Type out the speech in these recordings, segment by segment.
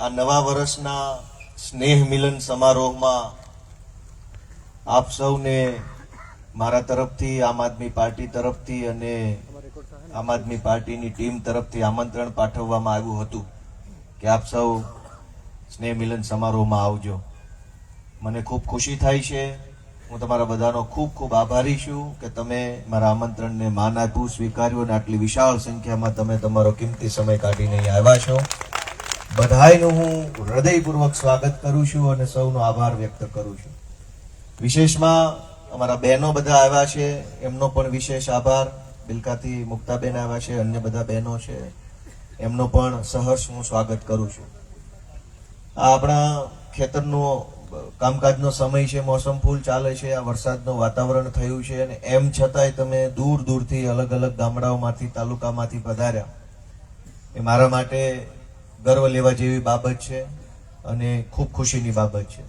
આ નવા વર્ષના સ્નેહ મિલન સમારોહમાં આપ સૌને મારા તરફથી, આમ આદમી પાર્ટી તરફથી અને આમ આદમી પાર્ટીની ટીમ તરફથી આમંત્રણ પાઠવવામાં આવ્યું હતું કે આપ સૌ સ્નેહ મિલન સમારોહમાં આવજો. મને ખૂબ ખુશી થાય છે. હું તમારા બધાનો ખૂબ ખૂબ આભારી છું કે તમે મારા આમંત્રણને માન આપ્યું, સ્વીકાર્યું અને આટલી વિશાળ સંખ્યામાં તમે તમારો કિંમતી સમય કાઢીને અહીં આવ્યા છો. બધાયનું હું હૃદયપૂર્વક સ્વાગત કરું છું અને સૌનો આભાર વ્યક્ત કરું છું. વિશેષમાં અમારા બહેનો બધા આવ્યા છે, એમનો પણ વિશેષ આભાર. બિલકાથી મુક્તાબેન આવ્યા છે, અન્ય બધા બહેનો છે, એમનો પણ સહર્ષ હું સ્વાગત કરું છું. આ આપણા ખેતરનો કામકાજનો સમય છે, મોસમ ફૂલ ચાલે છે, આ વરસાદનું વાતાવરણ થયું છે અને એમ છતાંય તમે દૂર દૂરથી અલગ અલગ ગામડાઓમાંથી, તાલુકામાંથી પધાર્યા, એ મારા માટે ગર્વ લેવા જેવી બાબત છે અને ખૂબ ખુશીની બાબત છે.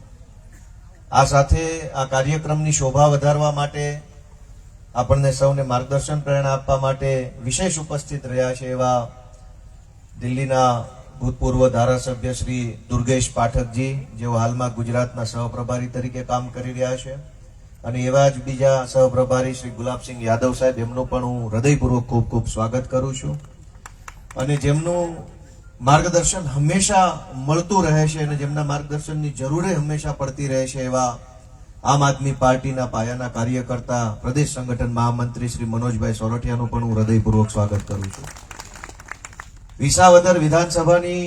આ સાથે આ કાર્યક્રમની શોભા વધારવા માટે, આપણને સૌને માર્ગદર્શન પ્રેરણા આપવા માટે વિશેષ ઉપસ્થિત રહ્યા છે એવા દિલ્હીના ભૂતપૂર્વ ધારાસભ્ય શ્રી દુર્ગેશ પાઠકજી, જેઓ હાલમાં ગુજરાતના સહપ્રભારી તરીકે કામ કરી રહ્યા છે, અને એવા જ બીજા સહપ્રભારી શ્રી ગુલાબસિંહ યાદવ સાહેબ, એમનું પણ હું હૃદયપૂર્વક ખૂબ ખૂબ સ્વાગત કરું છું. અને જેમનું માર્ગદર્શન હંમેશા મળતું રહે છે અને જેમના માર્ગદર્શનની જરૂર હંમેશા પડતી રહે છે એવા આમ આદમી પાર્ટીના પાયાના કાર્યકર્તા, પ્રદેશ સંગઠન મહામંત્રી શ્રી મનોજભાઈ સોરઠિયાનું પણ હું હૃદયપૂર્વક સ્વાગત કરું છું. વિસાવદર વિધાનસભાની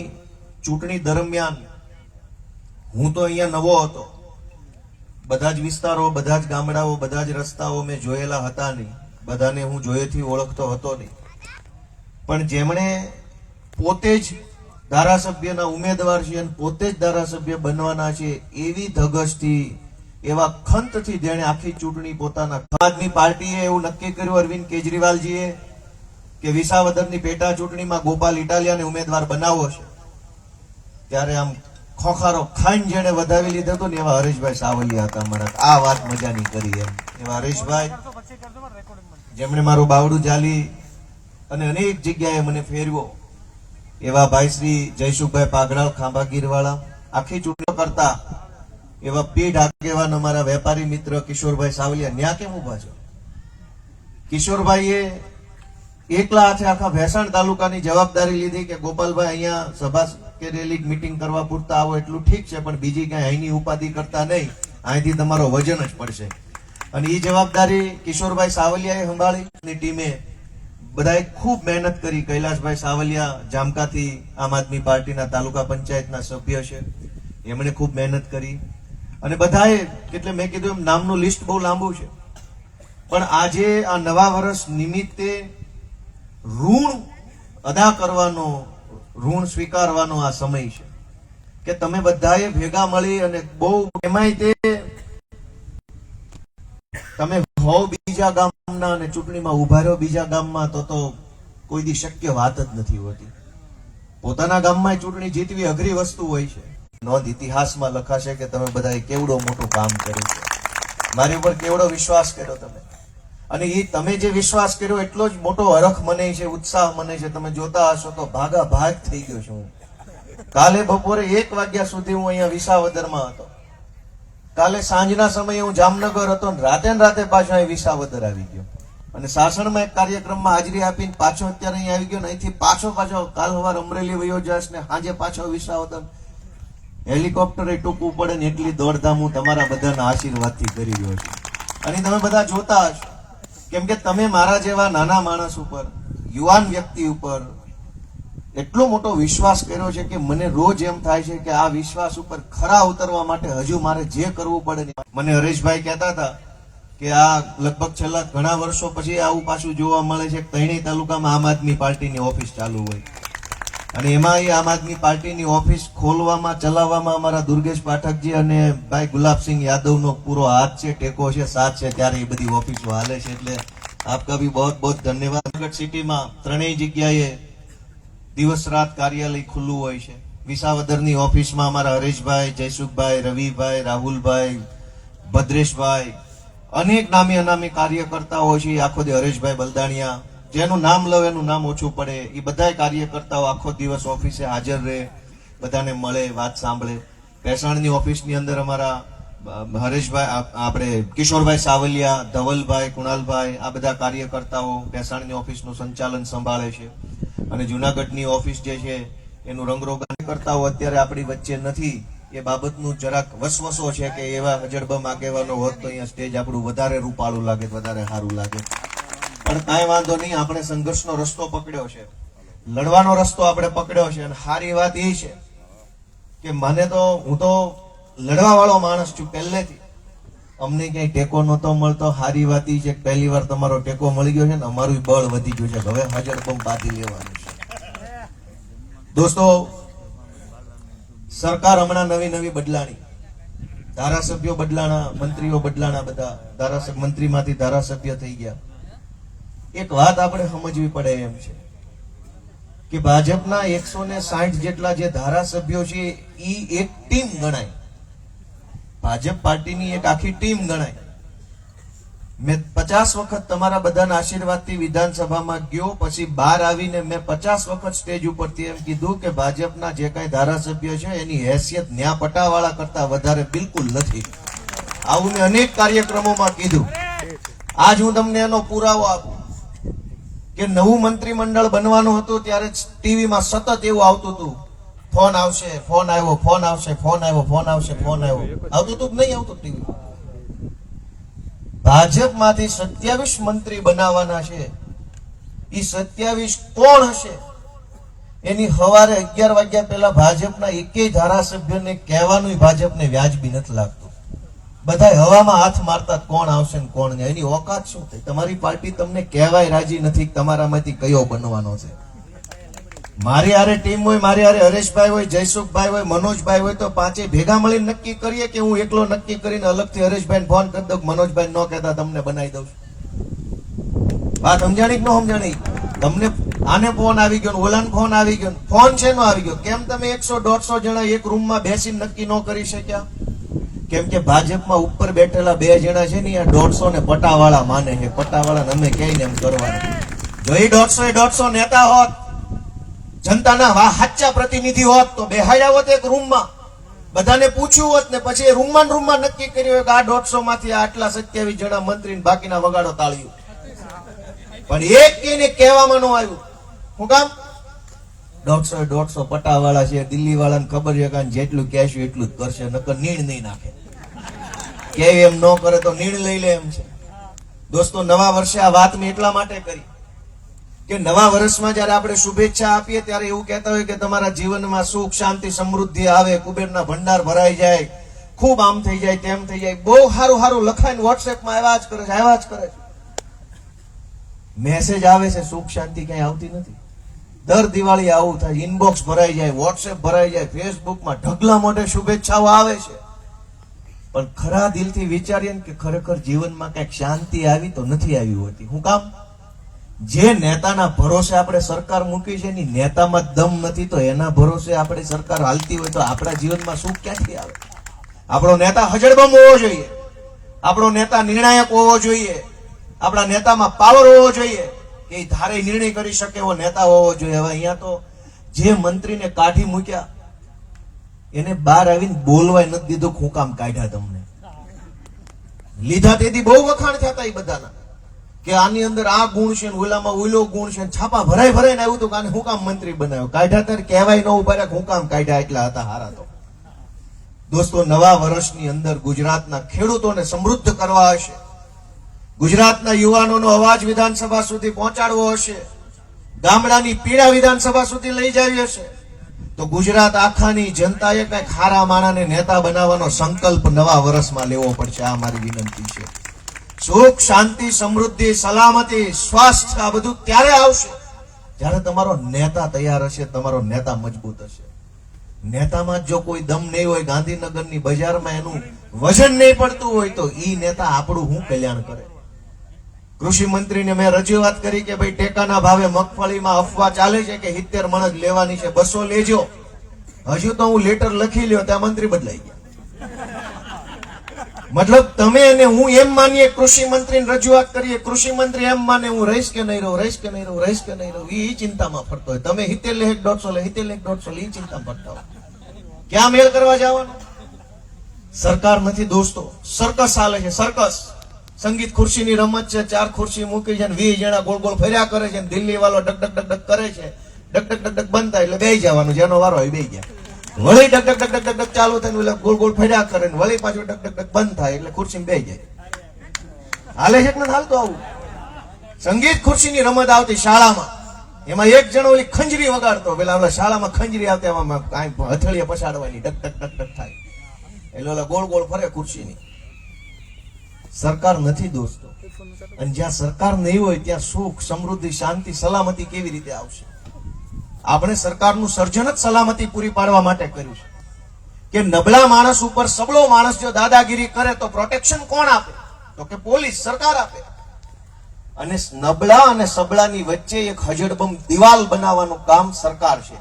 ચૂંટણી દરમિયાન હું તો અહીંયા નવો હતો. બધા જ વિસ્તારો, બધા જ ગામડાઓ, બધા જ રસ્તાઓ મેં જોયેલા હતા નહીં, બધાને હું જોયેથી ઓળખતો હતો નહીં. પણ જેમણે પોતે જ ધારાસભ્યના ઉમેદવાર છે અને પોતે જ ધારાસભ્ય બનવાના છે, એવી ધગશથી, એવા ખંતથી જેણે આખી ચૂંટણી પોતાના, આમ આદમી પાર્ટીએ એવું નક્કી કર્યું, અરવિંદ કેજરીવાલજીએ, કે વિસાવદરની પેટા ચૂંટણીમાં ગોપાલ ઇટાલિયાને ઉમેદવાર બનાવવો છે, ત્યારે આમ ખોખારો ખાઈને જેને વધાવી લીધો હતો ને એવા હરેશભાઈ સાવલિયા હતા. મારા આ વાત મજાની કરી એમ એવા હરેશભાઈ, જેમણે મારું બાવડું ચાલી અને અનેક જગ્યાએ મને ફેરવ્યો, એવા ભાઈ શ્રી જયસુખભાઈ પાઘડાલ, ખાંભાગીરવાળા, આખી ચૂંટણીઓ કરતા એવા પીઢ આગેવાન અમારા વેપારી મિત્ર કિશોરભાઈ સાવલિયા, ન્યા કેમ ઉભા છો? કિશોરભાઈએ એકલા હાથે આખા ભેસાણ તાલુકાની જવાબદારી લીધી કે ગોપાલભાઈ અહીંયા સભા કે રેલી મીટિંગ કરવા પૂરતા આવો એટલું ઠીક છે, પણ બીજી કઈ અહીંની ઉપાધિ કરતા નહીં, અહીંથી તમારો વજન જ પડશે. અને એ જવાબદારી કિશોરભાઈ સાવલિયાએ સંભાળી. ટીમે બધાએ ખૂબ મહેનત કરી. કૈલાસભાઈ સાવલિયા જામકાથી આમ આદમી પાર્ટીના તાલુકા પંચાયતના સભ્ય છે, એમણે ખૂબ મહેનત કરી. અને બધાએ, એટલે મેં કીધું એમ નામનું લિસ્ટ બહુ લાંબુ છે, પણ આજે આ નવા વર્ષ નિમિત્તે ઋણ અદા કરવાનો, ઋણ સ્વીકારવાનો આ સમય છે કે તમે બધાએ ભેગા મળી અને બહુ, એમાંય તે તમે હો બીજા ગામના અને ચૂંટણીમાં ઉભા રહ્યો બીજા ગામમાં, તો કોઈ દી શક્ય વાત જ નથી હોતી. પોતાના ગામમાં ચૂંટણી જીતવી અઘરી વસ્તુ હોય છે. નોંધ ઇતિહાસમાં લખાશે કે તમે બધાએ કેવડો મોટું કામ કર્યું છે, મારી ઉપર કેવડો વિશ્વાસ કર્યો તમે, અને એ તમે જે વિશ્વાસ કર્યો એટલો જ મોટો હરખ મને છે, ઉત્સાહ મને છે. તમે જોતા હશો તો ભાગા ભાગ થઈ ગયો છું. કાલે બપોરે 1 વાગ્યા સુધી હું અહીંયા વિસાવદરમાં હતો. કાલે સાંજના સમયે હું જામનગર હતો ને રાતે પાછો અહીં વિસાવદર આવી ગયો અને સાસણમાં એક કાર્યક્રમમાં હાજરી આપીને પાછો અત્યારે અહીં આવી ગયો ને અહીંથી પાછો કાલ સવાર અમરેલી વયો જશ ને સાંજે પાછો વિસાવદર. હેલિકોપ્ટર ટૂંકવું પડે ને એટલી દોડધામ હું તમારા બધાના આશીર્વાદથી કરી રહ્યો છું. અને તમે બધા જોતા હશો, કેમ કે તમે મારા જેવા નાના માણસ ઉપર, યુવાન વ્યક્તિ ઉપર એટલો મોટો વિશ્વાસ કર્યો છે કે મને રોજ એમ થાય છે કે આ વિશ્વાસ ઉપર ખરા ઉતરવા માટે હજુ મારે જે કરવું પડે. મને હરેશભાઈ કહેતા હતા કે આ લગભગ છેલ્લા ઘણા વર્ષો પછી આવું પાછું જોવા મળે છે કે ત્રણેય તાલુકામાં આમ આદમી પાર્ટીની ઓફિસ ચાલુ હોય, અને એમાં એ આમ આદમી પાર્ટીની ઓફિસ ખોલવામાં, ચલાવવામાં અમારા દુર્ગેશ પાઠકજી અને ભાઈ ગુલાબસિંહ યાદવનો પૂરો હાથ છે, ટેકો છે, સાથ છે, ત્યારે એ બધી ઓફિસો હાલે છે. એટલે આપકા ભી બહુત બહુત ધન્યવાદ. નગર સિટીમાં ત્રણેય જગ્યાએ દિવસ રાત કાર્યાલય ખુલ્લું હોય છે. વિસાવદરની ઓફિસમાં અમારા હરેશભાઈ, જયસુખભાઈ, રવિભાઈ, રાહુલભાઈ, ભદ્રેશભાઈ, અનેક નામી અનામી કાર્યકર્તાઓ છે. આખો દી હરેશભાઈ બલદાણિયા, જેનું નામ લો એનું નામ ઓછું પડે, એ બધા કાર્યકર્તાઓ આખો દિવસ ઓફિસે હાજર રહે. બધાને મળે, વાત સાંભળે. ભેસાણની ઓફિસની અંદર અમારા હરેશભાઈ, આપણે કિશોરભાઈ સાવલિયા, ધવલભાઈ, કુણાલભાઈ, આ બધા કાર્યકર્તાઓ ભેસાણની ઓફિસનું સંચાલન સંભાળે છે. અને જુનાગઢની ઓફિસ જે છે એનું રંગરોગાન કરતાઓ અત્યારે આપણી વચ્ચે નથી. એ બાબતનું જરાક વસવસો છે કે એવા હજડબમ આગેવાનો હોત તો અહીંયા સ્ટેજ આપણું વધારે રૂપાળું લાગે, વધારે સારું લાગે. પણ કાંઈ વાંધો નહીં, આપણે સંઘર્ષનો રસ્તો પકડ્યો છે, લડવાનો રસ્તો આપણે પકડ્યો છે. અને સારી વાત એ છે કે હું તો લડવા વાળો માણસ છું પહેલેથી. અમને ક્યાંય ટેકો નહોતો મળતો. સારી વાત એ છે કે પહેલી વાર તમારો ટેકો મળી ગયો છે ને અમારું બળ વધી ગયું છે. હવે હજડબમ બાંધી લેવાનું છે. દોસ્તો, સરકાર હમણાં નવી બદલાણી, ધારાસભ્યો બદલાણા, મંત્રીઓ બદલાણા, બધા ધારાસભ્ય મંત્રીમાંથી ધારાસભ્ય થઈ ગયા. એક વાત આપણે સમજવી પડે એમ છે કે ભાજપના 160 જેટલા જે ધારાસભ્યો છે એ એક ટીમ ગણાય, ભાજપ પાર્ટીની એક આખી ટીમ ગણાય. મેં 50 વખત તમારા બધાના આશીર્વાદથી વિધાનસભામાં ગયો, પછી બહાર આવીને મેં 50 વખત સ્ટેજ ઉપરથી એમ કીધું કે ભાજપના જે કઈ ધારાસભ્ય છે એની હેસિયત ન્યા પટાવાળા કરતા વધારે બિલકુલ નથી. આવું મેં અનેક કાર્યક્રમોમાં કીધું. આજ હું તમને એનો પુરાવો આપું કે નવું મંત્રીમંડળ બનવાનું હતું ત્યારે ટીવીમાં સતત એવું આવતું હતું, ફોન આવશે, ફોન આવ્યો, ફોન આવશે, ફોન આવ્યો, ફોન આવશે, ફોન આવ્યો. આવતું હતું કે નહીં આવતું ટીવી? ભાજપમાંથી 27 મંત્રી બનાવવાના છે. એ 27 કોણ હશે? એની સવારે 11 વાગ્યા પહેલા ભાજપના એકેય ધારાસભ્યને કહેવાનું ભાજપને વ્યાજબી નથી લાગતું. બધા હવામાં હાથ મારતા કોણ આવશે ને કોણ નહીં. એની ઓકાત શું થઈ? તમારી પાર્ટી તમને કહેવાય રાજી નથી તમારામાંથી કયો બનવાનો છે. મારી હારે ટીમ હોય, મારી હારે હરેશભાઈ હોય, જયસુખભાઈ હોય, મનોજભાઈ હોય તો પાંચે ભેગા મળીને નક્કી કરીએ કે હું એકલો નક્કી કરીને અલગથી હરેશભાઈને ફોન કરી દઉં, મનોજભાઈ ન કહેતા તમને બનાવી દઉં. વાત સમજાણી કે ન સમજાણી? તમને આને ફોન આવી ગયો, ઓલાને ફોન આવી ગયો. ફોન છે નો આવી ગયો? કેમ તમે 100-150 જણા એક રૂમમાં બેસીને નક્કી ન કરી શક્યા? કેમ કે ભાજપમાં ઉપર બેઠેલા 2 જણા છે ને આ 150 ને પટાવાળા માને છે. પટાવાળા અમે કહીને એમ કરવાનું. જો એ 150 નેતા હોત, જનતાના સાચા પ્રતિનિધિ હોત તો બેહાડ્યા હોત એક રૂમમાં, બધાને પૂછ્યું હોત ને પછી રૂમમાં નક્કી કર્યું કે આ 150 માંથી આટલા 27 જણા મંત્રી બાકીના વગાડો તાળીઓ. પણ એક કઈને કહેવામાં ન આવ્યું. શું કામ? 150 પટાવાળા છે, દિલ્હી વાળાને ખબર છે કે જેટલું કહેશું એટલું જ કરશે, નકર નીણ નહીં નાખે. કે એમ ન કરે તો નીણ લઈ લે એમ છે. દોસ્તો, નવા વર્ષે આ વાત મેં એટલા માટે કરી કે નવા વર્ષમાં જયારે આપણે શુભેચ્છા આપીએ ત્યારે એવું કહેતા હોય કે તમારા જીવનમાં સુખ, શાંતિ, સમૃદ્ધિ આવે, કુબેરના ભંડાર ભરાઈ જાય, ખૂબ આમ થઈ જાય, તેમ થઈ જાય. બહુ સારું લખાઈને વોટ્સએપમાં આવ્યા જ કરે છે. મેસેજ આવે છે, સુખ શાંતિ ક્યાંય આવતી નથી. દર દિવાળી આવું થાય, ઇનબોક્સ ભરાઈ જાય, વોટ્સએપ ભરાઈ જાય, ફેસબુકમાં ઢગલા મોઢે શુભેચ્છાઓ આવે છે. પણ ખરા દિલથી વિચારીએ કે ખરેખર જીવનમાં કઈક શાંતિ આવી તો નથી આવી હોતી. શું કામ? જે નેતાના ભરોસે આપણે સરકાર મૂકી છે એની નેતામાં દમ નથી, તો એના ભરોસે આપણે સરકાર હાલતી હોય તો આપણા જીવનમાં સુખ ક્યાંથી આવે? આપણો નેતા હજડબમ હોવો જોઈએ, આપણો નેતા નિર્ણાયક હોવો જોઈએ, આપણા નેતામાં પાવર હોવો જોઈએ કે એ ધારે નિર્ણય કરી શકે એવો નેતા હોવો જોઈએ. હવે અહીંયા તો જે મંત્રીને કાઢી મૂક્યા એને બહાર આવીને બોલવાય નથી દીધું. હું કામ કાઢ્યા તમને? લીધા તેથી બહુ વખાણ થતા એ બધાના કે આની અંદર આ ગુણ છે ને ઓલામાં ઓલો ગુણ છે, છાપા ભરાઈને આવ્યું હતું કે આને હું કામ મંત્રી બનાવ્યો. કાઢ્યા ત્યારે કહેવાય ન ઉભા રહ્યા, હું કામ કાઢ્યા એટલા હતા હારા. તો દોસ્તો, નવા વર્ષની અંદર ગુજરાતના ખેડૂતોને સમૃદ્ધ કરવા હશે, ગુજરાતના યુવાનોનો અવાજ વિધાનસભા સુધી પહોંચાડવો હશે, ગામડાની પીડા વિધાનસભા સુધી લઈ જવી હશે, તો ગુજરાત આખાની જનતાએ કઈક ખારા માણાને નેતા બનાવવાનો સંકલ્પ નવા વર્ષમાં લેવો પડશે. આ મારી વિનંતી છે. સુખ, શાંતિ, સમૃદ્ધિ, સલામતી, સ્વાસ્થ્ય આ બધું ત્યારે આવશે જ્યારે તમારો નેતા તૈયાર હશે, તમારો નેતા મજબૂત હશે. નેતામાં જો કોઈ દમ નહીં હોય, ગાંધીનગરની બજારમાં એનું વજન નહીં પડતું હોય તો ઈ નેતા આપણું શું કલ્યાણ કરે? કૃષિ મંત્રીને મેં રજૂઆત કરી કે ભાઈ ટેકાના ભાવે મગફળીમાં અફવા ચાલે છે કે 70 મણ જ લેવાની છે, 200 લેજો. હજુ તો હું લેટર લખી લ્યો ત્યાં મંત્રી બદલાઈ ગયા. મતલબ તમે અને હું એમ માનીએ, કૃષિ મંત્રીને રજૂઆત કરીએ, કૃષિ મંત્રી એમ માને હું રહીશ કે નહીં રહું, રહીશ કે નહીં રહું, રહીશ કે નહીં રહું, એ ચિંતામાં ફરતો હોય. તમે 70 લે 150 લે, 70 લે 150 લે, એ ચિંતામાં ફરતા હોય. ક્યાં મેળ કરવા જવાનો? સરકાર નથી દોસ્તો, સર્કસ ચાલે છે, સર્કસ. સંગીત ખુરશીની રમત છે, 4 ખુરશી મૂકી છે, 20 જણા ગોળ ગોળ ફર્યા કરે છે, દિલ્હી વાળો ડક ડક ડક ડક કરે છે, ડક ડક ડક ડક બંધ થાય એટલે બેસી જવાનું, જેનો વારો હોય બેસી ગયા. વળી duck duck duck duck duck ચાલુ થાય એટલે ગોળ ગોળ ફર્યા કરે, વળી પાછું ડક ડક ડક બંધ થાય એટલે ખુરશી બેસી જાય. હાલે છે કે નથી હાલતો આવું? સંગીત ખુરશીની રમત આવતી શાળામાં, એમાં એક જણો ઓલી ખંજરી વગાડતો, પેલા ઓલા શાળામાં ખંજરી આવતી, એમાં કાંઈ હથેળીએ પછાડવાની, ડક ડક ડક ડક થાય એટલે ઓલા ગોળ ગોળ ફરે ખુરશીની. સરકાર નથી દોસ્તો, અને જ્યાં સરકાર નહીં હોય ત્યાં સુખ, સમૃદ્ધિ, શાંતિ, સલામતી કેવી રીતે આવશે? આપણે સરકારનું સર્જન જ સલામતી પૂરી પાડવા માટે કર્યું છે કે નબળા માણસ ઉપર સબળો માણસ જો દાદાગીરી કરે તો પ્રોટેક્શન કોણ આપે? તો કે પોલીસ, સરકાર આપે. અને નબળા અને સબળાની વચ્ચે એક હજડબમ દિવાલ બનાવવાનું કામ સરકાર છે.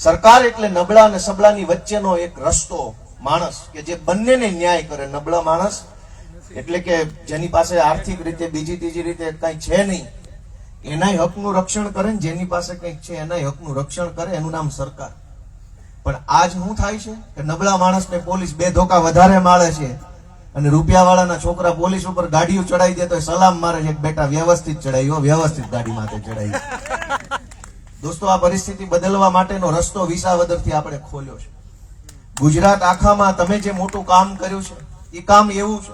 સરકાર એટલે નબળા અને સબળાની વચ્ચેનો એક રસ્તો, માણસ કે જે બંનેને ન્યાય કરે. નબળા માણસ એટલે કે જેની પાસે આર્થિક રીતે બીજી ત્રીજી રીતે કઈ છે નહીં, એનાય હકનું રક્ષણ કરે, જેની પાસે કંઈક છે એનાય હકનું રક્ષણ કરે, એનું નામ સરકાર. પણ આજ શું થાય છે કે નબળા માણસને પોલીસ 2 ધોકા વધારે મારે છે, અને રૂપિયાવાળાના છોકરા પોલીસ ઉપર ગાડીઓ ચડાવી દે તો સલામ મારે છે કે બેટા વ્યવસ્થિત ચડાવી, વ્યવસ્થિત ગાડી માથે ચડાવી. દોસ્તો, આ પરિસ્થિતિ બદલવા માટેનો રસ્તો વિસાવદરથી આપણે ખોલ્યો છે. ગુજરાત આખામાં તમે જે મોટું કામ કર્યું છે એ કામ એવું છે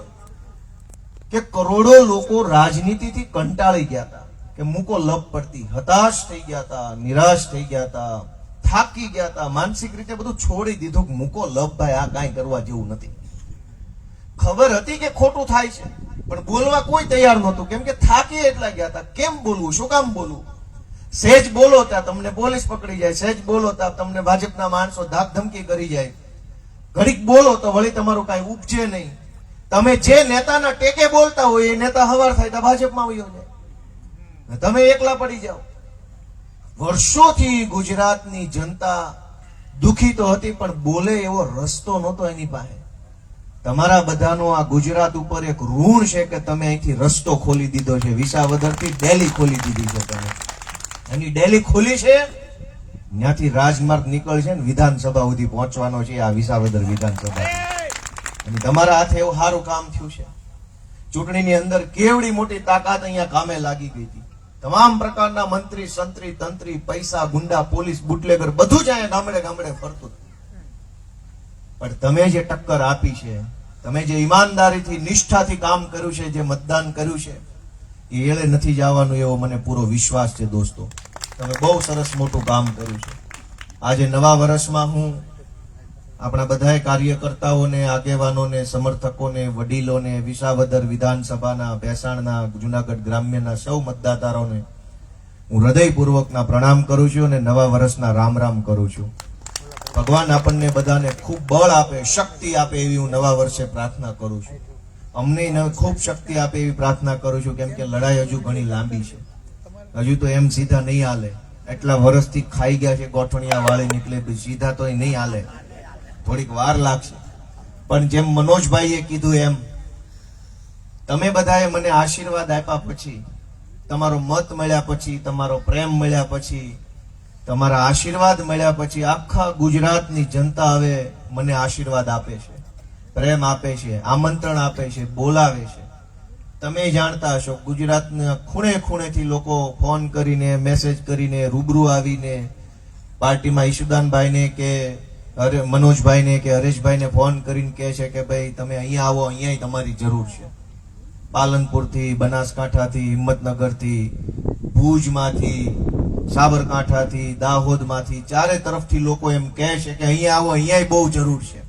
કે કરોડો લોકો રાજનીતિથી કંટાળી ગયા હતા, કે મૂકો લપ પડતી, હતાશ થઈ ગયા હતા, નિરાશ થઈ ગયા હતા, થાકી ગયા હતા, માનસિક રીતે બધું છોડી દીધું કે મૂકો લપ ભાઈ, આ કાંઈ કરવા જેવું નથી. ખબર હતી કે ખોટું થાય છે, પણ બોલવા કોઈ તૈયાર નહોતું, કેમ કે થાકી એટલા ગયા હતા. કેમ બોલવું, શું કામ બોલવું? સહેજ બોલો ત્યાં તમને પોલીસ પકડી જાય, સહેજ બોલો ત્યાં તમને ભાજપના માણસો ધાક ધમકી કરી જાય, ઘડીક બોલો તો વળી તમારું કાંઈ ઉપજે નહીં. તમે જે નેતાના ટેકે બોલતા હોય એ નેતા હવાર થાય તો ભાજપમાં વયો જાય, તમે એકલા પડી જાઓ. વર્ષોથી ગુજરાતની જનતા દુખી તો હતી, પણ બોલે એવો રસ્તો નહોતો એની પાસે. તમારા બધાનો આ ગુજરાત ઉપર એક ઋણ છે કે તમે અહીંથી રસ્તો ખોલી દીધો છે. વિસાવદરથી ડેલી ખોલી દીધી છે તમે. એની ડેલી ખોલી છે, ત્યાંથી રાજમાર્ગ નીકળશે ને વિધાનસભા સુધી પહોંચવાનો છે, આ વિસાવદર વિધાનસભા. અને તમારા હાથે એવું સારું કામ થયું છે. ચૂંટણીની અંદર કેવડી મોટી તાકાત અહીંયા કામે લાગી ગઈ હતી. તમામ પ્રકારના મંત્રી, સંત્રી, તંત્રી, પૈસા, ગુંડા, પોલીસ, બુટલેગર બધું જ અહીંયા ગામડે ગામડે ફરતું. પણ તમે જે ટક્કર આપી છે, તમે જે ઈમાનદારીથી, નિષ્ઠાથી કામ કર્યું છે, જે મતદાન કર્યું છે, એ એળે નથી જવાનું એવો મને પૂરો વિશ્વાસ છે. દોસ્તો, તમે બહુ સરસ મોટું કામ કર્યું છે. આજે નવા વર્ષમાં હું આપણા બધા કાર્યકર્તાઓને, આગેવાનોને, સમર્થકોને, વડીલોને, વિસાવદર વિધાનસભાના, ભેસાણના, જુનાગઢ ગ્રામ્યના સૌ મતદાતાઓને હું હૃદયપૂર્વકના પ્રણામ કરું છું અને નવા વર્ષના રામ રામ કરું છું. ભગવાન આપણને બધાને ખૂબ બળ આપે, શક્તિ આપે એવી હું નવા વર્ષે પ્રાર્થના કરું છું. અમને ખૂબ શક્તિ આપે એવી પ્રાર્થના કરું છું, કેમ કે લડાઈ હજુ ઘણી લાંબી છે. હજુ તો એમ સીધા નહીં હાલે. એટલા વર્ષથી ખાઈ ગયા છે, ગોઠણિયા વાળી નીકળે, સીધા તો નહીં હાલે, થોડીક વાર લાગશે. પણ જેમ મનોજભાઈએ કીધું એમ, તમે બધાએ મને આશીર્વાદ આપ્યા પછી, તમારો મત મળ્યા પછી, તમારો પ્રેમ મળ્યા પછી, તમારા આશીર્વાદ મળ્યા પછી આખા ગુજરાતની જનતા હવે મને આશીર્વાદ આપે છે, પ્રેમ આપે છે, આમંત્રણ આપે છે, બોલાવે છે. તમે જાણતા હશો, ગુજરાતના ખૂણે ખૂણેથી લોકો ફોન કરીને, મેસેજ કરીને, રૂબરૂ આવીને પાર્ટીમાં ઈશુદાનભાઈને કે મનોજભાઈને કે હરેશભાઈને ફોન કરીને કહે છે કે ભાઈ તમે અહીંયા આવો, અહીંયા તમારી જરૂર છે. પાલનપુરથી, બનાસકાંઠાથી, હિંમતનગરથી, ભુજમાંથી, સાબરકાંઠાથી, દાહોદમાંથી, ચારે તરફથી લોકો એમ કહે છે કે અહીંયા આવો, અહીંયા બહુ જરૂર છે.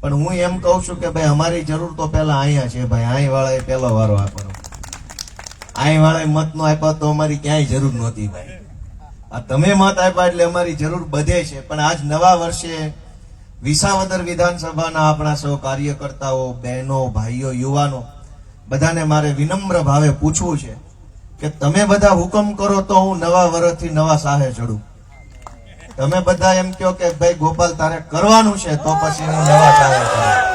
પણ હું એમ કહું છું કે ભાઈ અમારી જરૂર તો પહેલા અહીંયા છે ભાઈ. અહીં વાળાએ પહેલો વારો આપ્યો, અહીં વાળાએ મત નો આપ્યો તો અમારી ક્યાંય જરૂર નહોતી ભાઈ. આ તમે મત આપ્યા એટલે અમારી જરૂર બધે છે. પણ આજ નવા વર્ષે વિસાવદર વિધાનસભાના આપણા સૌ કાર્યકર્તાઓ, બહેનો, ભાઈઓ, યુવાનો બધાને મારે વિનમ્ર ભાવે પૂછવું છે કે તમે બધા હુકમ કરો તો હું નવા વર્ષથી નવા સાહે ચડું. તમે બધા એમ કહો કે ભાઈ ગોપાલ તારે કરવાનું છે તો પછી હું નવા સાહે ચડું.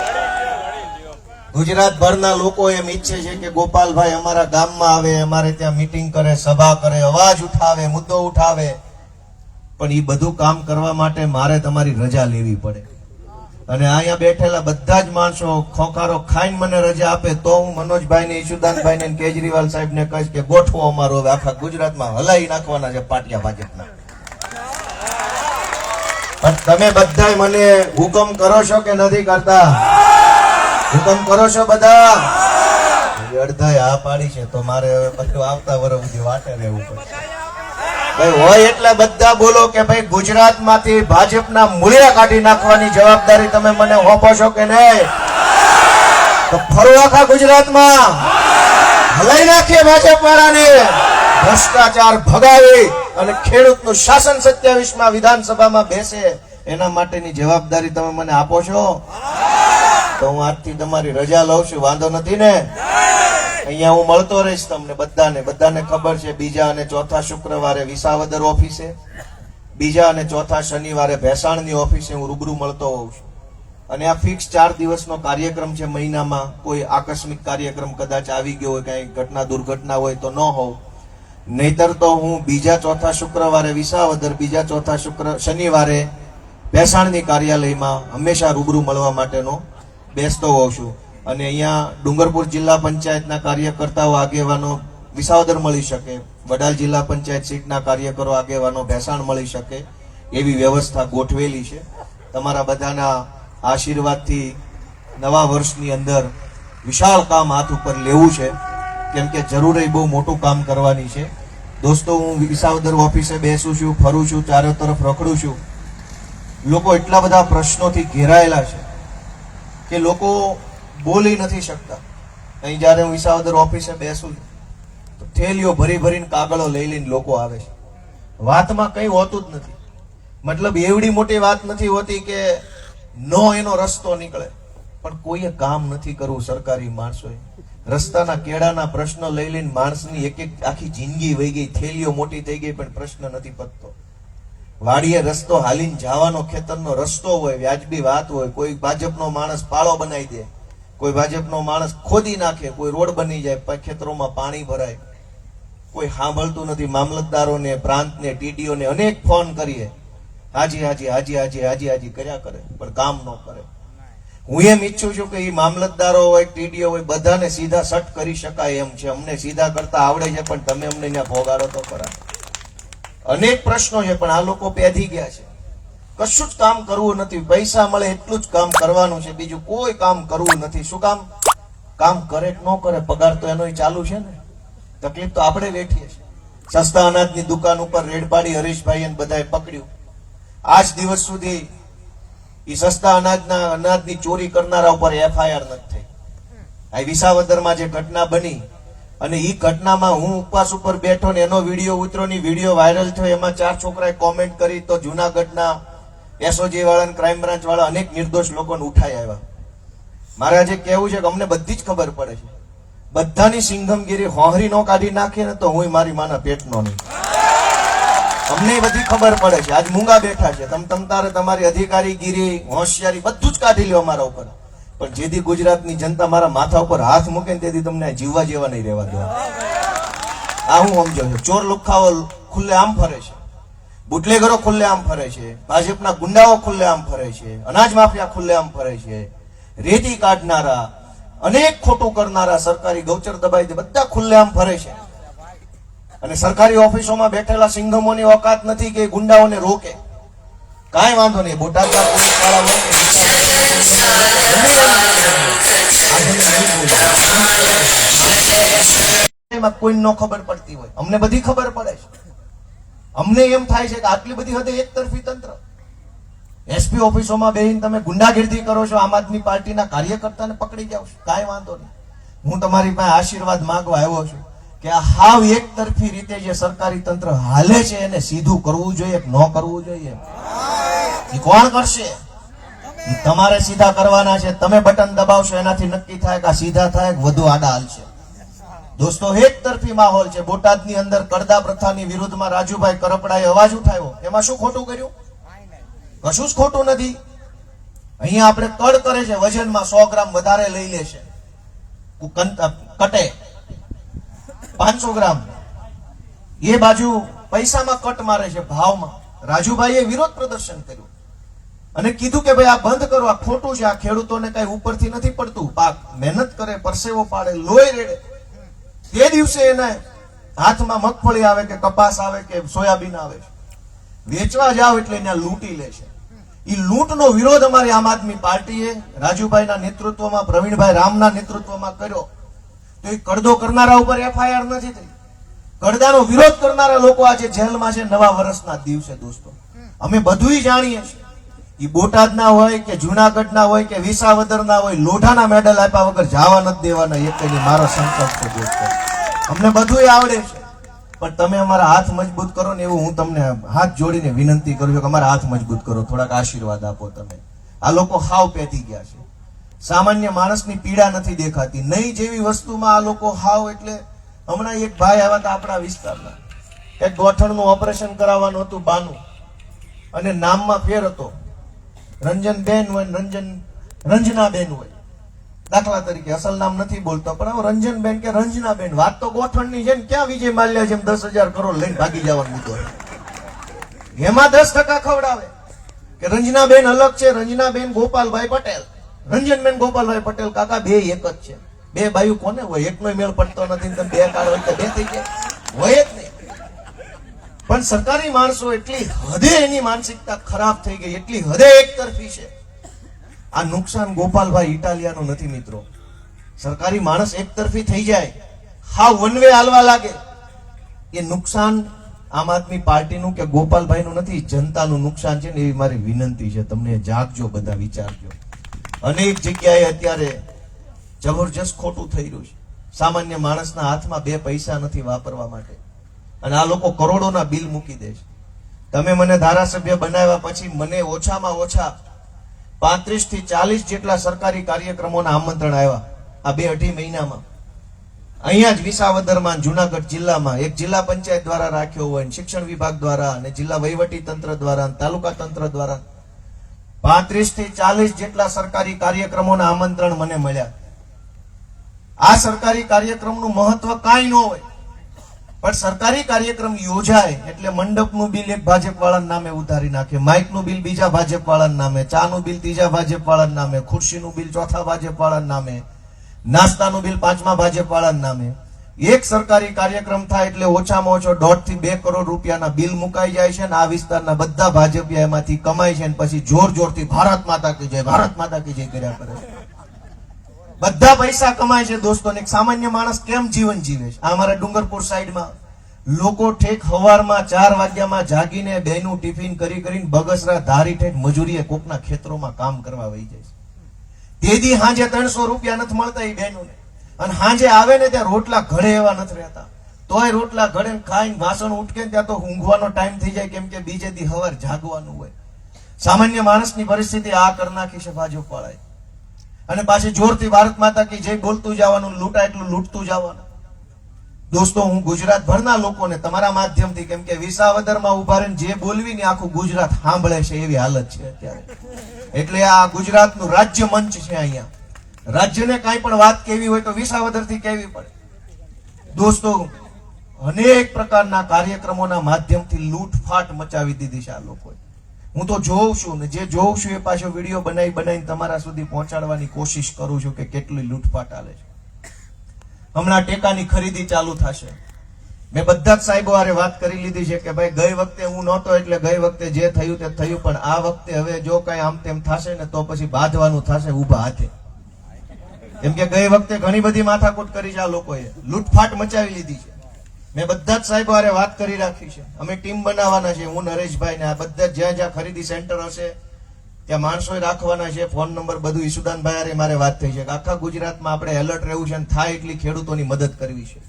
ગુજરાતભરના લોકો એમ ઈચ્છે છે કે ગોપાલભાઈ અમારા ગામમાં આવે, અમારે ત્યાં મીટિંગ કરે, સભા કરે, અવાજ ઉઠાવે, મુદ્દો ઉઠાવે. પણ એ બધું કામ કરવા માટે મારે તમારી રજા લેવી પડે. અને અહીંયા બેઠેલા બધા જ માણસો ખોખારો ખાઈને મને રજા આપે તો હું મનોજભાઈ ને ઈશુદાનભાઈ ને કેજરીવાલ સાહેબ ને કહીશ કે ગોઠવો અમારો હવે આખા ગુજરાતમાં હલાવી નાખવાના છે પાટિયા ભાજપના. પણ તમે બધા મને હુકમ કરો છો કે નથી કરતા? હુકમ કરો છો બધા? અડધા આ પાડી છે તો મારે હવે બધું આવતા વર્ષ સુધી વાટે રહેવું પડશે. ભાઈ હોય એટલે બધા બોલો કે ભાઈ ગુજરાતમાંથી ભાજપના મૂળિયા કાઢી નાખવાની જવાબદારી તમે મને સોંપો છો કે નહીં? તો ફરો આખા ગુજરાતમાં હલાઈ નાખીએ ભાજપ વાળાને, ભ્રષ્ટાચાર ભગાવી અને ખેડૂતનું શાસન 27માં વિધાનસભામાં બેસે એના માટેની જવાબદારી તમે મને આપો છો? તો હું આજથી તમારી રજા લઉં છું, વાંધો નથી ને? અહીંયા હું મળતો રહીશ તમને બધાને ખબર છે. બીજા અને ચોથા શુક્રવારે વિસાવદર ઓફિસે, બીજા અને ચોથા શનિવારે ભેસાણની ઓફિસે હું રૂબરૂ મળતો હોઉં છું. અને આ ફિક્સ 4 દિવસનો કાર્યક્રમ છે મહિનામાં. કોઈ આકસ્મિક કાર્યક્રમ કદાચ આવી ગયો હોય, કઈ ઘટના દુર્ઘટના હોય તો ન હોવ, નહીતર તો હું બીજા ચોથા શુક્રવારે વિસાવદર, બીજા ચોથા શનિવારે ભેસાણની કાર્યાલયમાં હંમેશા રૂબરૂ મળવા માટેનો બેસતો હોઉં છું. અને અહીંયા ડુંગરપુર જિલ્લા પંચાયતના કાર્યકર્તાઓ આગેવાનો વિસાવદર મળી શકે, વડાલ જિલ્લા પંચાયત સીટના કાર્યકરો આગેવાનો ભેસાણ મળી શકે એવી વ્યવસ્થા ગોઠવેલી છે. તમારા બધાના આશીર્વાદથી નવા વર્ષની અંદર વિશાળ કામ હાથ ઉપર લેવું છે, કેમ કે જરૂર બહુ મોટું કામ કરવાની છે. દોસ્તો, હું વિસાવદર ઓફિસે બેસું છું, ફરું છું, ચારે તરફ રખડું છું. લોકો એટલા બધા પ્રશ્નોથી ઘેરાયેલા છે કે લોકો બોલી નથી શકતા. અહીં જયારે હું વિસાવદર ઓફિસે બેસું છું તો થેલીઓ ભરીને કાગળો લઈને લોકો આવે છે. વાતમાં કઈ હોતું જ નથી. મતલબ એવડી મોટી વાત નથી હોતી કે નો એનો રસ્તો નીકળે, પણ કોઈએ કામ નથી કરવું. સરકારી માણસોએ રસ્તાના કેળાના પ્રશ્નો લઈને માણસની એક આખી જિંદગી વહી ગઈ. થેલીઓ મોટી થઈ ગઈ પણ પ્રશ્ન નથી પતતો. વાડીએ રસ્તો હાલીને જવાનો, ખેતરનો રસ્તો હોય, વ્યાજબી વાત હોય, કોઈ ભાજપનો માણસ પાળો બનાવી દે, કોઈ ભાજપનો માણસ ખોદી નાખે, કોઈ રોડ બની જાય, ખેતરોમાં પાણી ભરાય, કોઈ સાંભળતું નથી. મામલતદારોને, પ્રાંતને, ટીડીઓને અનેક ફોન કરીએ, હાજી કર્યા કરે પણ કામ ન કરે. હું એમ ઈચ્છું છું કે એ મામલતદારો હોય, ટીડીઓ હોય, બધાને સીધા સટ કરી શકાય એમ છે. અમને સીધા કરતા આવડે છે પણ તમે અમને ત્યાં ભોગાડો તો ખરા. અનેક પ્રશ્નો છે પણ આ લોકો પેધી ગયા છે. કશું જ કામ કરવું નથી. પૈસા મળે એટલું જ કામ કરવાનું છે, બીજું કોઈ કામ કરવું નથી. શું કામ? કામ કરે કે ન કરે, પગાર તો એનો ચાલુ છે ને. તકલીફ તો આપણે વેઠીએ છીએ. સસ્તા અનાજની દુકાન ઉપર રેડ પાડી હરીશભાઈ અને બધાએ પકડ્યું. આજ દિવસ સુધી એ સસ્તા અનાજની ચોરી કરનારા ઉપર FIR નથી થઈ. આ વિસાવદરમાં જે ઘટના બની અને એ ઘટનામાં હું ઉપવાસ ઉપર બેઠો ને એનો વિડીયો ઉતરો ની વિડીયો વાયરલ થયો. એમાં 4 છોકરાએ કોમેન્ટ કરી તો જુનાગઢના SOG વાળા, ક્રાઇમ બ્રાન્ચ વાળા અનેક નિર્દોષ લોકોને ઉઠાઈ આવ્યા. મારે આજે કહેવું છે કે અમને બધી જ ખબર પડે છે. બધાની સિંઘમગીરી હોહરી નો કાઢી નાખીએ ને તો હું મારી માના પેટનો નહીં. અમને બધી ખબર પડે છે. આજ મૂંગા બેઠા છે. તારે તમારી અધિકારીગીરી, હોશિયારી બધું જ કાઢી લ્યો અમારા ઉપર, પણ જેથી ગુજરાતની જનતા મારા માથા ઉપર હાથ મૂકે ને તેથી તમને જીવવા જેવા નહીં રહેવા દો. આ હું સમજો છું. ચોર લુખાઓ ખુલ્લે આમ ફરે છે, બુટલેગરો ખુલ્લે આમ ફરે છે, ભાજપના ગુંડાઓ ખુલ્લે આમ ફરે છે, અનાજ માફિયા ખુલ્લે આમ ફરે છે, રેતી કાઢનારા, અનેક ખોટું કરનારા, સરકારી ગૌચર દબાઈ દે, બધા ખુલ્લે આમ ફરે છે. અને સરકારી ઓફિસોમાં બેઠેલા સિંઘમોની ઓકાત નથી કે ગુંડાઓને રોકે. કાંઈ વાંધો નહીં. બોટાદના પોલીસ વાળા હોય કોઈ નો ખબર પડતી હોય, અમને બધી ખબર પડે છે. અમને એમ થાય છે કે આટલી બધી હદે એક તરફી તંત્ર. SP ઓફિસોમાં બેહીને તમે ગુંડાગીરી કરો છો, આમ આદમી પાર્ટીના કાર્યકર્તાને પકડી જાવ છો. કાંઈ વાંધો નહીં. હું તમારી પાસે આશીર્વાદ માંગવા આવ્યો છું કે આ હાવ એક તરફી રીતે જે સરકારી તંત્ર હાલે છે એને સીધું કરવું જોઈએ કે ન કરવું જોઈએ? એ કોણ કરશે? તમારે સીધા કરવાના છે. તમે બટન દબાવશો એનાથી નક્કી થાય કે આ સીધા થાય કે વધુ આડા હાલશે. દોસ્તો, એક તરફી માહોલ છે. બોટાદની અંદર કડદા પ્રથાની વિરુદ્ધમાં રાજુભાઈ કરપડાએ અવાજ ઉઠાવ્યો. એમાં શું ખોટું કર્યું? કશું જ ખોટું નથી. અહીંયા આપણે કડ કરે છે, વજનમાં 100 ગ્રામ વધારે લઈ લે છે, કટે 500 ગ્રામ. એ બાજુ પૈસામાં કટ મારે છે, ભાવમાં. રાજુભાઈએ વિરોધ પ્રદર્શન કર્યું અને કીધું કે ભાઈ આ બંધ કરો, આ ખોટું છે, આ ખેડૂતોને કઈ ઉપરથી નથી પડતું, પાક મહેનત કરે, પરસેવો પાડે, લોહી રેડે, તે દિવસે એના હાથમાં મગફળી આવે કે કપાસ આવે કે સોયાબીન આવે, વેચવા જાવ એટલે એને લૂંટી લે છે. એ લૂંટનો વિરોધ અમારી આમ આદમી પાર્ટીએ રાજુભાઈના નેતૃત્વમાં, પ્રવીણભાઈ રામના નેતૃત્વમાં કર્યો. તો એ કડદો કરનારા ઉપર એફઆઈઆર નથી થઈ. કડદાનો વિરોધ કરનારા લોકો આજે જેલમાં છે નવા વર્ષના દિવસે. દોસ્તો, અમે બધું જાણીએ છીએ. એ બોટાદના હોય કે જુનાગઢના હોય કે વિસાવદરના હોય, લોઢાના મેડલ આપ્યા વગર જવા નથી દેવાના. એક મારો સંકલ્પ છે દોસ્તો. અમને બધું આવડે છે, પણ તમે અમારા હાથ મજબૂત કરો ને એવું હું તમને હાથ જોડીને વિનંતી કરું છું કે અમારા હાથ મજબૂત કરો, થોડાક આશીર્વાદ આપો. તમે આ લોકો હાવ પેતી ગયા છે. સામાન્ય માણસની પીડા નથી દેખાતી. નહીં જેવી વસ્તુમાં આ લોકો હાવ. એટલે હમણાં એક ભાઈ આવ્યા હતા આપણા વિસ્તારના, એક ગોઠણનું ઓપરેશન કરાવવાનું હતું બાનું, અને નામમાં ફેર હતો. રંજનબેન હોય, રંજનાબેન હોય દાખલા તરીકે, અસલ નામ નથી બોલતો, પણ હવે રંજનબેન કે રંજનાબેન, વાત તો ગોઠણની છે ને. ક્યાં વિજય માલ્યા જેમ 10,000 કરોડ લઈને ભાગી જવાનો મુદ્દો? એમાં 10% ખવડાવે કે રંજનાબેન અલગ છે, રંજનાબેન ગોપાલભાઈ પટેલ, રંજનબેન ગોપાલભાઈ પટેલ. કાકા બે એક જ છે. બે બાયુ કોને હોય? એકનો મેળ પડતો નથી. તમે બે કાઢ હોય તો બે થઈ જાય, હોય જ નહીં. પણ સરકારી માણસો એટલી હદે એની માનસિકતા ખરાબ થઈ ગઈ, એટલી હદે એક તરફી છે. આ નુકસાન ગોપાલભાઈ ઇટાલિયાનો નથી મિત્રો. સરકારી માણસ એક તરફી થઈ જાય, હા વન વે હાલવા લાગે, એ નુકસાન આમ આદમી પાર્ટીનું કે ગોપાલભાઈનું નથી, જનતાનું નુકસાન છે ને. એવી મારી વિનંતી છે તમને, જાગજો, બધા વિચારજો. અનેક જગ્યાએ અત્યારે જબરજસ્ત ખોટું થઈ રહ્યું છે. સામાન્ય માણસના હાથમાં 2 પૈસા નથી વાપરવા માટે, અને આ લોકો કરોડોના બિલ મૂકી દે છે. તમે મને ધારાસભ્ય બનાવ્યા પછી મને ઓછામાં ઓછા 35 થી 40 જેટલા સરકારી કાર્યક્રમોના આમંત્રણ આવ્યા આ 2-2.5 મહિનામાં. અહીંયા જ વિસાવદરમાં, જુનાગઢ જિલ્લામાં એક જિલ્લા પંચાયત દ્વારા રાખ્યો હોય, શિક્ષણ વિભાગ દ્વારા અને જિલ્લા વહીવટી તંત્ર દ્વારા, તાલુકા તંત્ર દ્વારા 35 થી 40 જેટલા સરકારી કાર્યક્રમોના આમંત્રણ મને મળ્યા. આ સરકારી કાર્યક્રમનું મહત્વ કાંઈ ન હોય, પણ સરકારી કાર્યક્રમ યોજાય એટલે મંડપનું બિલ એક ભાજપ વાળાના નામે ઉધારી નાખે, માઇકનું બિલ બીજા ભાજપ વાળાના નામે, ચાનું બિલ ત્રીજા ભાજપ વાળાના નામે, ખુરશીનું બિલ ચોથા ભાજપ વાળાના નામે, નાસ્તાનું બિલ 5મા ભાજપ વાળાના નામે. એક સરકારી કાર્યક્રમ થાય એટલે ઓછામાં ઓછો 1.5 થી 2 કરોડ રૂપિયાના બિલ મુકાઈ જાય છે, અને આ વિસ્તારના બધા ભાજપિયા એમાંથી કમાય છે, અને પછી જોર જોરથી ભારત માતા કી જય, ભારત માતા કી જય કર્યા કરે છે. બધા પૈસા કમાય છે દોસ્તો. એક સામાન્ય માણસ કેમ જીવન જીવે છે? આ અમારા ડુંગરપુર સાઈડમાં લોકો ઠેક સવારમાં 4 વાગ્યામાં જાગીને બેનું ટિફિન કરી કરીને બગસરા ધારી ઠેક મજૂરીએ કોકના ખેતરોમાં કામ કરવા વહી જાય છે. તેથી હાંજે 300 રૂપિયા નથી મળતા એ બહેનોને, અને હાંજે આવે ને ત્યાં રોટલા ઘડે એવા નથી રહેતા. તોય રોટલા ઘડે ખાઈને વાસણ ઉઠકે ત્યાં તો ઊંઘવાનો ટાઈમ થઈ જાય, કેમ કે બીજે દી સવાર જાગવાનું હોય. સામાન્ય માણસની પરિસ્થિતિ આ કરી નાખી છે ભાજપ વાળાએ. અને પાછી જોરથી ભારત માતા કી જય બોલતું જવાનું, લૂંટા એટલું લૂંટતું જવાનું. દોસ્તો, હું ગુજરાત ભરના લોકોને તમારા માધ્યમથી, કેમ કે વિસાવદરમાં ઉભા રહીને જે બોલવી ને આખું ગુજરાત સાંભળે છે એવી હાલત છે અત્યારે. એટલે આ ગુજરાતનું રાજ્ય મંચ છે. અહીંયા રાજ્યને કાંઈ પણ વાત કેવી હોય તો વિસાવદરથી કહેવી પડે. દોસ્તો, અનેક પ્રકારના કાર્યક્રમોના માધ્યમથી લૂંટફાટ મચાવી દીધી છે આ લોકોએ. હું તો જોઉં છું ને જે જોઉં છું એ પાછો વિડીયો બનાવીને તમારા સુધી પહોંચાડવાની કોશિશ કરું છું કે કેટલી લૂંટફાટ ચાલે છે. હમણાં ટેકાની ખરીદી ચાલુ થશે. મેં બધા જ સાહેબો હારે વાત કરી લીધી છે કે ભાઈ ગઈ વખતે હું નહોતો એટલે ગઈ વખતે જે થયું તે થયું, પણ આ વખતે હવે જો કઈ આમ તેમ થશે ને તો પછી બાંધવાનું થશે ઊભા હાથે. કેમ કે ગઈ વખતે ઘણી બધી માથાકૂટ કરી છે આ લોકોએ, લૂંટફાટ મચાવી લીધી છે. મેં બધા જ સાહેબો હારે વાત કરી રાખી છે. અમે ટીમ બનાવવાના છે, હું નરેશભાઈ ને આ બધા જ્યાં જ્યાં ખરીદી સેન્ટર હશે ત્યાં માણસો રાખવાના છે. ફોન નંબર બધું ઈસુદાનભાઈ હારે મારે વાત થઈ છે કે આખા ગુજરાતમાં આપણે એલર્ટ રહેવું છે, અને થાય એટલી ખેડૂતોની મદદ કરવી છે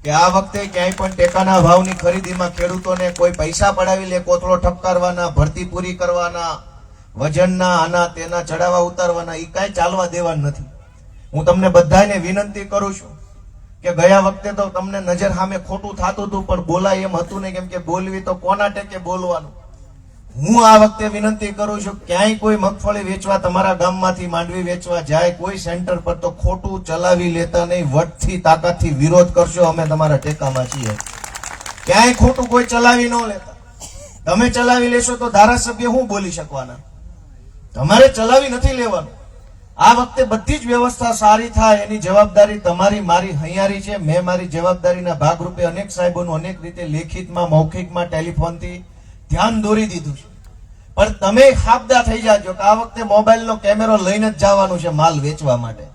કે આ વખતે ક્યાંય પણ ટેકાના ભાવની ખરીદીમાં ખેડૂતોને કોઈ પૈસા પડાવી લે, કોથળો ઠપકારવાના, ભરતી પૂરી કરવાના, વજનના આના તેના ચડાવવા ઉતારવાના, એ કાંઈ ચાલવા દેવાનું નથી. હું તમને બધાને વિનંતી કરું છું કે ગયા વખતે તો તમને નજર સામે ખોટું થતું હતું, પણ બોલાય એમ હતું નહીં, કેમ કે બોલવી તો કોના ટેકે બોલવાનું. હું આ વખતે વિનંતી કરું છું, ક્યાંય કોઈ મગફળી વેચવા તમારા ગામમાંથી માંડવી વેચવા જાય કોઈ સેન્ટર પર તો ખોટું ચલાવી લેતા નહીં, વટથી તાકાતથી વિરોધ કરશો. અમે તમારા ટેકામાં છીએ. ક્યાંય ખોટું કોઈ ચલાવી ન લેતા. તમે ચલાવી લેશો તો ધારાસભ્ય હું બોલી શકવાના? તમારે ચલાવી નથી લેવાનું. આ વખતે બધી જ વ્યવસ્થા સારી થાય એની જવાબદારી તમારી, મારી હૈયારી છે. મેં મારી જવાબદારીના ભાગરૂપે અનેક સાહેબોનું અનેક રીતે લેખિતમાં, મૌખિકમાં, ટેલિફોનથી ધ્યાન દોરી દીધું છે. પણ તમે ખાબદા થઈ જાજો કે આ વખતે મોબાઈલનો કેમેરો લઈને જ જવાનું છે માલ વેચવા માટે.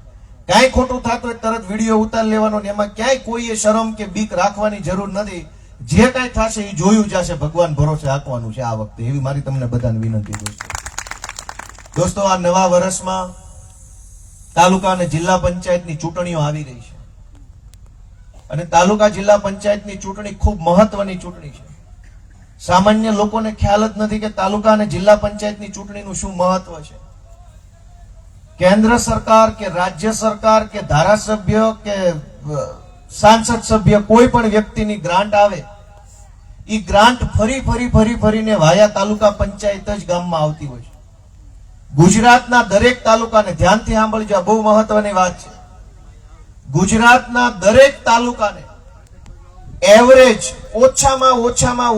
ક્યાંય ખોટું થતું હોય તરત વિડીયો ઉતાર લેવાનો, ને એમાં ક્યાંય કોઈએ શરમ કે બીક રાખવાની જરૂર નથી. જે કાંઈ થશે એ જોયું જશે, ભગવાન ભરોસે આપવાનું છે આ વખતે, એવી મારી તમને બધાને વિનંતી. દોસ્તો, આ નવા વર્ષમાં તાલુકા અને જિલ્લા પંચાયતની ચૂંટણીઓ આવી રહી છે અને તાલુકા જિલ્લા પંચાયતની ચૂંટણી ખૂબ મહત્વની ચૂંટણી છે. સામાન્ય લોકોને ખ્યાલ જ નથી કે તાલુકા અને જિલ્લા પંચાયતની ચૂંટણીનું શું મહત્વ છે. કેન્દ્ર સરકાર કે રાજ્ય સરકાર કે ધારાસભ્ય કે સાંસદ સભ્ય કોઈ પણ વ્યક્તિની ગ્રાન્ટ આવે, એ ગ્રાન્ટ ફરીને વાયા તાલુકા પંચાયત જ ગામમાં આવતી હોય છે. ગુજરાતના દરેક તાલુકાને, ધ્યાનથી સાંભળજો, બહુ મહત્વની વાત છે. ગુજરાતના દરેક તાલુકાને એવરેજ ઓછામાં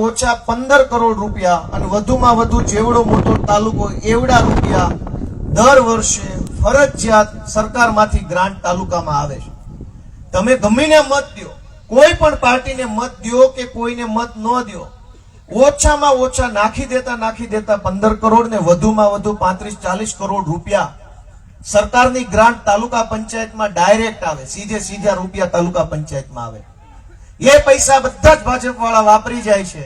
ઓછા 15 કરોડ રૂપિયા અને વધુમાં વધુ જેવડો મોટો તાલુકો એવડા રૂપિયા દર વર્ષે ફરજિયાત સરકારમાંથી ગ્રાન્ટ તાલુકામાં આવે છે. તમે ગમીને મત દો, કોઈ પણ પાર્ટીને મત દો કે કોઈને મત ન દો, ઓછામાં ઓછા નાખી દેતા 15 કરોડ ને વધુમાં વધુ 35-40 કરોડ રૂપિયા સરકારની ગ્રાન્ટ તાલુકા પંચાયતમાં ડાયરેક્ટ આવે, સીધા રૂપિયા તાલુકા પંચાયતમાં આવે. એ પૈસા બધા જ ભાજપ વાળા વાપરી જાય છે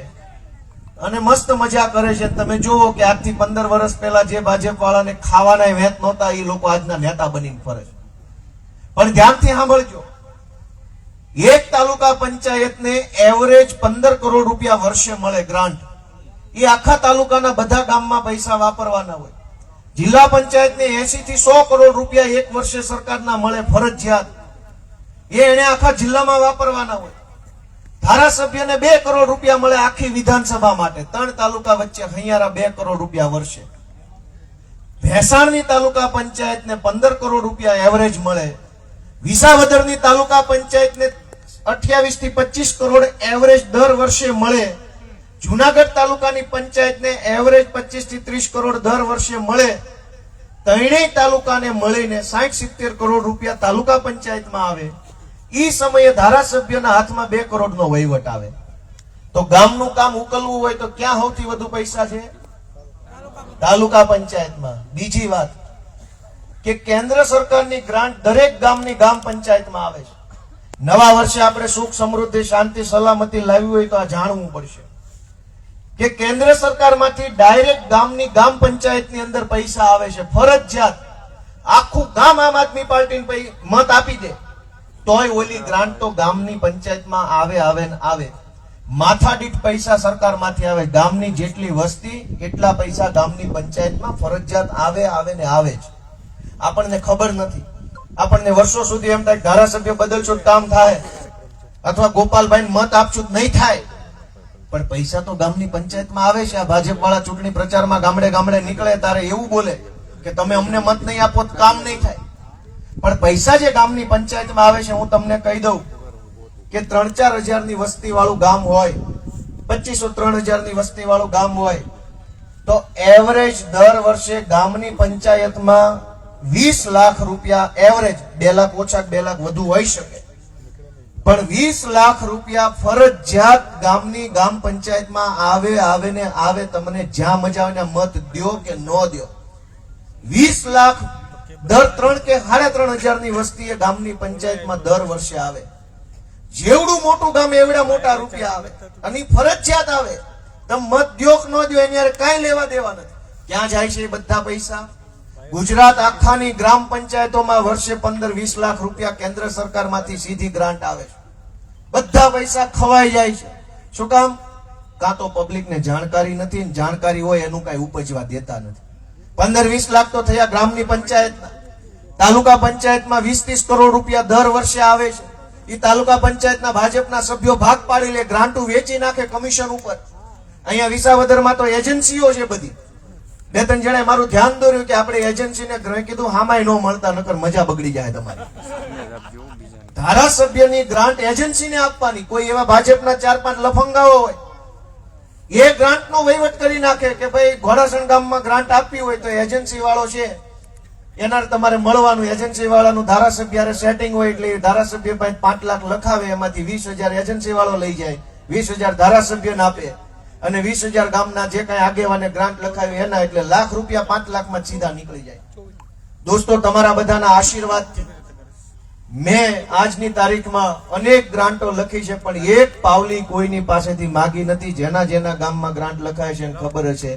અને મસ્ત મજા કરે છે. તમે જુઓ કે આજથી 15 વર્ષ પહેલા જે ભાજપ વાળાને ખાવાના વેત નહોતા, એ લોકો આજના નેતા બનીને ફરે છે. પણ ધ્યાનથી સાંભળજો, એક તાલુકા પંચાયતને એવરેજ 15 કરોડ રૂપિયા વર્ષે મળે ગ્રાન્ટ. એ આખા તાલુકાના બધા ગામમાં પૈસા વાપરવાના હોય. જિલ્લા પંચાયતને 80 થી 100 કરોડ રૂપિયા એક વર્ષે સરકારના મળે ફરજિયાત, એ એને આખા જિલ્લામાં વાપરવાના હોય. ધારાસભ્યને 2 કરોડ રૂપિયા મળે આખી વિધાનસભા માટે. 3 તાલુકા વચ્ચે હૈયારા 2 કરોડ રૂપિયા વર્ષે. ભેસાણની તાલુકા પંચાયતને 15 કરોડ રૂપિયા એવરેજ મળે. વિસાવદરની તાલુકા પંચાયતને 28 થી 25 કરોડ એવરેજ દર વર્ષે મળે. જુનાગઢ તાલુકાની પંચાયતને એવરેજ 25 થી 30 કરોડ દર વર્ષે મળે. ત્રણેય તાલુકાને મળીને 60-70 કરોડ રૂપિયા તાલુકા પંચાયતમાં આવે. ઈ સમયે ધારાસભ્યના હાથમાં 2 કરોડનો વહીવટ આવે. તો ગામનું કામ ઉકલવું હોય તો ક્યાં સૌથી વધુ પૈસા છે? તાલુકા પંચાયતમાં. બીજી વાત કે કેન્દ્ર સરકારની ગ્રાન્ટ દરેક ગામની ગ્રામ પંચાયતમાં આવે છે. નવા વર્ષે આપણે સુખ, સમૃદ્ધિ, શાંતિ, સલામતી લાવવી હોય તો આ જાણવું પડશે કે કેન્દ્ર સરકારમાંથી ડાયરેક્ટ ગામની ગ્રામ પંચાયતની અંદર પૈસા આવે છે ફરજિયાત. આખું ગામ આમ આદમી પાર્ટીને મત આપી દે તોય ઓલી ગ્રાન્ટ તો ગામની પંચાયતમાં આવે. માથા દીઠ પૈસા સરકારમાંથી આવે. ગામની જેટલી વસ્તી એટલા પૈસા ગામની પંચાયતમાં ફરજિયાત આવે જ. આપણને ખબર નથી. આપણને વર્ષો સુધી એમ થાય ધારાસભ્ય બદલશો કામ થાય, અથવા ગોપાલભાઈ મત આપશો નહીં થાય, પણ પૈસા તો ગામની પંચાયતમાં આવે છે. આ ભાજપ વાળા ચૂંટણી પ્રચારમાં ગામડે નીકળે ત્યારે એવું બોલે કે તમે અમને મત નહીં આપો તો કામ નહીં થાય. પણ પૈસા જે ગામની પંચાયતમાં આવે છે, હું તમને કહી દઉં કે 3-4 હજારની વસ્તી વાળું ગામ હોય, 2500-3000 ની વસ્તી વાળું ગામ હોય તો એવરેજ દર વર્ષે ગામની પંચાયતમાં 20 લાખ રૂપિયા એવરેજ, 2 લાખ ઓછા 2 લાખ વધુ હોઈ શકે, પણ 20 લાખ રૂપિયા ફરજિયાત ગામની ગ્રામ પંચાયતમાં આવે. તમને જ્યાં મજા આવે મત દો કે ન દો, 20 લાખ દર 3 કે 3.5 ની વસ્તી ગામની પંચાયતમાં દર વર્ષે આવે. જેવડું મોટું ગામ એવડા મોટા રૂપિયા આવે અને ફરજિયાત આવે. તમે મત દો કે ન દો એની યાર કાંઈ લેવા દેવા નથી. ક્યાં જાય છે એ બધા પૈસા? ગુજરાત આખાની ગ્રામ પંચાયતોમાં વર્ષે 15-20 લાખ રૂપિયા કેન્દ્ર સરકારમાંથી સીધી ગ્રાન્ટ આવે છે. બધા પૈસા ખવાઈ જાય છે. શું કામ? કાં તો પબ્લિકને જાણકારી નથી, જાણકારી હોય એનું કઈ ઉપજવા દેતા નથી. 15-20 લાખ તો થયા ગ્રામની પંચાયતના. તાલુકા પંચાયતમાં 20-30 કરોડ રૂપિયા દર વર્ષે આવે છે. એ તાલુકા પંચાયતના ભાજપના સભ્યો ભાગ પાડી લે, ગ્રાન્ટો વેચી નાખે કમિશન ઉપર. અહીંયા વિસાવદરમાં તો એજન્સીઓ છે બધી. 2-3 જણાએ મારું ધ્યાન દોર્યું કે આપણે એજન્સીને કીધું હામાય ન મળતા, નકર મજા બગડી જાય તમારી. ધારાસભ્યની ગ્રાન્ટ એજન્સીને આપવાની. કોઈ એવા ભાજપના 4-5 લફંગાઓ હોય એ ગ્રાન્ટ નો વહીવટ કરી નાખે કે ભાઈ ઘોડાસણ ગામમાં ગ્રાન્ટ આપવી હોય તો એજન્સી વાળો છે એના તમારે મળવાનું, એજન્સી વાળાનું ધારાસભ્ય સેટિંગ હોય એટલે ધારાસભ્ય પાસે 5 લાખ લખાવે, એમાંથી 20,000 એજન્સી વાળો લઈ જાય, 20,000 ધારાસભ્યને આપે અને 20,000 ગામના જે કઈ આગેવાને ગ્રાન્ટ લખાવી એના, એટલે લાખ રૂપિયા 5 લાખમાં સીધા નીકળી જાય. દોસ્તો, તમારા બધાના આશીર્વાદથી મેં આજની તારીખમાં અનેક ગ્રાન્ટો લખી છે, પણ એક પાવલી કોઈની પાસેથી માગી નથી. જેના જેના ગામમાં ગ્રાન્ટ લખાય છે એને ખબર છે.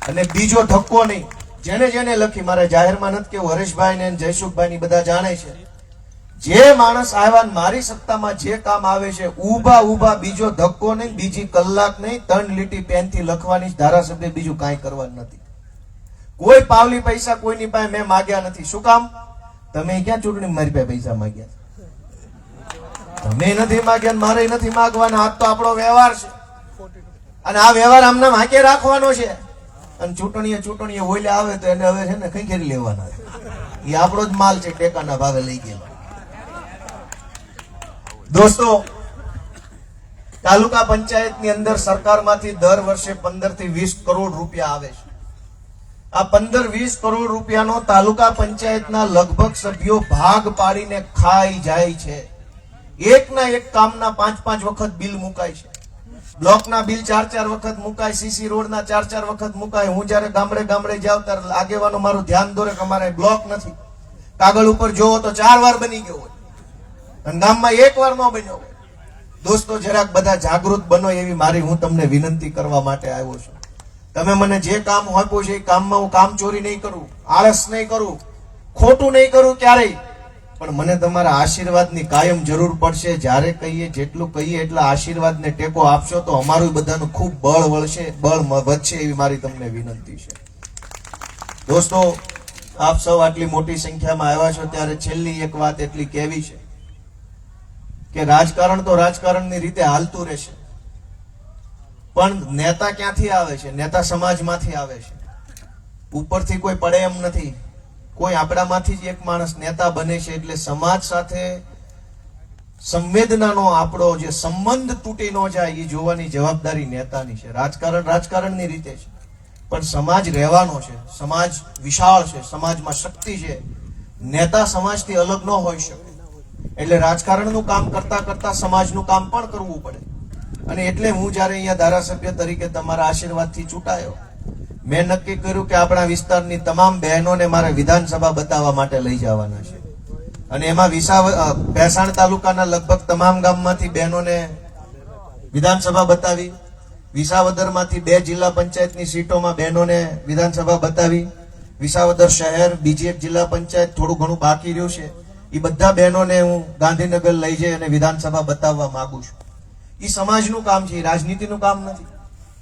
અને બીજો ધક્કો નહીં, જેને જેને લખી, મારે જાહેરમાં નથી કેવું, હરેશભાઈ ને જયસુખભાઈ ની બધા જાણે છે. જે માણસ આવ્યા મારી સત્તામાં જે કામ આવે છે, ઊભા બીજો ધક્કો નહીં, બીજી કલાક નહીં, 3 લીટી પેનથી લખવાની જ ધારાસભ્ય, બીજું કાંઈ કરવાનું નથી. કોઈ પાવલી પૈસા કોઈની પાસે મેં માગ્યા નથી. શું કામ? તમે ક્યાં ચૂંટણી મારી પાસે પૈસા માગ્યા? તમે નથી માગ્યા, મારે નથી માગવાના. આ તો આપણો વ્યવહાર છે અને આ વ્યવહાર આમને હાકે રાખવાનો છે. અને ચૂંટણીએ ઓલે આવે તો એને હવે છે ને કઈ ખેરી લેવાના, એ આપણો જ માલ છે, ટેકાના ભાવે લઈ ગયેલો. દોસ્તો, તાલુકા પંચાયતની અંદર સરકારમાંથી દર વર્ષે 15 થી 20 કરોડ રૂપિયા આવે છે. આ 15-20 કરોડ રૂપિયાનો તાલુકા પંચાયતના લગભગ સભ્યો ભાગ પાડીને ખાઈ જાય છે. એકના એક કામના 5-5 વખત બિલ મુકાય છે. બ્લોકના બિલ 4-4 વખત મુકાય, સીસી રોડના 4-4 વખત મુકાય. હું જયારે ગામડે જાવ ત્યારે આગેવાનો મારું ધ્યાન દોરે કે અમારે બ્લોક નથી. કાગળ ઉપર જોવો તો 4 વાર બની ગયો હોય અને ગામમાં 1 વાર ન બન્યો હોય. દોસ્તો, જરાક બધા જાગૃત બનો એવી મારી હું તમને વિનંતી કરવા માટે આવ્યો છું. તમે મને જે કામ આપ્યું છે એ કામમાં હું કામ ચોરી નહીં કરું, આળસ નહીં કરું, ખોટું નહીં કરું ક્યારેય, પણ મને તમારા આશીર્વાદની કાયમ જરૂર પડશે. જ્યારે કહીએ જેટલું કહીએ એટલા આશીર્વાદને ટેકો આપશો તો અમારું બધાનું ખૂબ બળ વધશે એવી મારી તમને વિનંતી છે. દોસ્તો, આપ સૌ આટલી મોટી સંખ્યામાં આવ્યા છો ત્યારે છેલ્લી એક વાત એટલી કહેવી છે કે રાજકારણ તો રાજકારણની રીતે હાલતું રહેશે, પણ નેતા ક્યાંથી આવે છે? નેતા સમાજમાંથી આવે છે. ઉપરથી કોઈ પડે એમ નથી. કોઈ આપણામાંથી જ એક માણસ નેતા બને છે. એટલે સમાજ સાથે સંવેદનાનો આપણો જે સંબંધ તૂટી ન જાય એ જોવાની જવાબદારી નેતાની છે. રાજકારણ રાજકારણની રીતે છે, પણ સમાજ રહેવાનો છે. સમાજ વિશાળ છે, સમાજમાં શક્તિ છે. નેતા સમાજથી અલગ ન હોઈ શકે. એટલે રાજકારણનું કામ કરતા કરતા સમાજનું કામ પણ કરવું પડે. અને એટલે હું જયારે અહીંયા ધારાસભ્ય તરીકે તમારા આશીર્વાદથી ચૂંટાયો, મેં નક્કી કર્યું કે આપણા વિસ્તારની તમામ બહેનોને મારે વિધાનસભા બતાવવા માટે લઈ જવાના છે. અને એમાં ભેસાણ તાલુકાના લગભગ તમામ ગામમાંથી બહેનોને વિધાનસભા બતાવી, વિસાવદરમાંથી 2 જિલ્લા પંચાયતની સીટોમાં બહેનોને વિધાનસભા બતાવી, વિસાવદર શહેર, બીજી એક જિલ્લા પંચાયત થોડું ઘણું બાકી રહ્યું છે, એ બધા બહેનોને હું ગાંધીનગર લઈ જઈ અને વિધાનસભા બતાવવા માંગુ છું. એ સમાજનું કામ છે, રાજનીતિનું કામ નથી.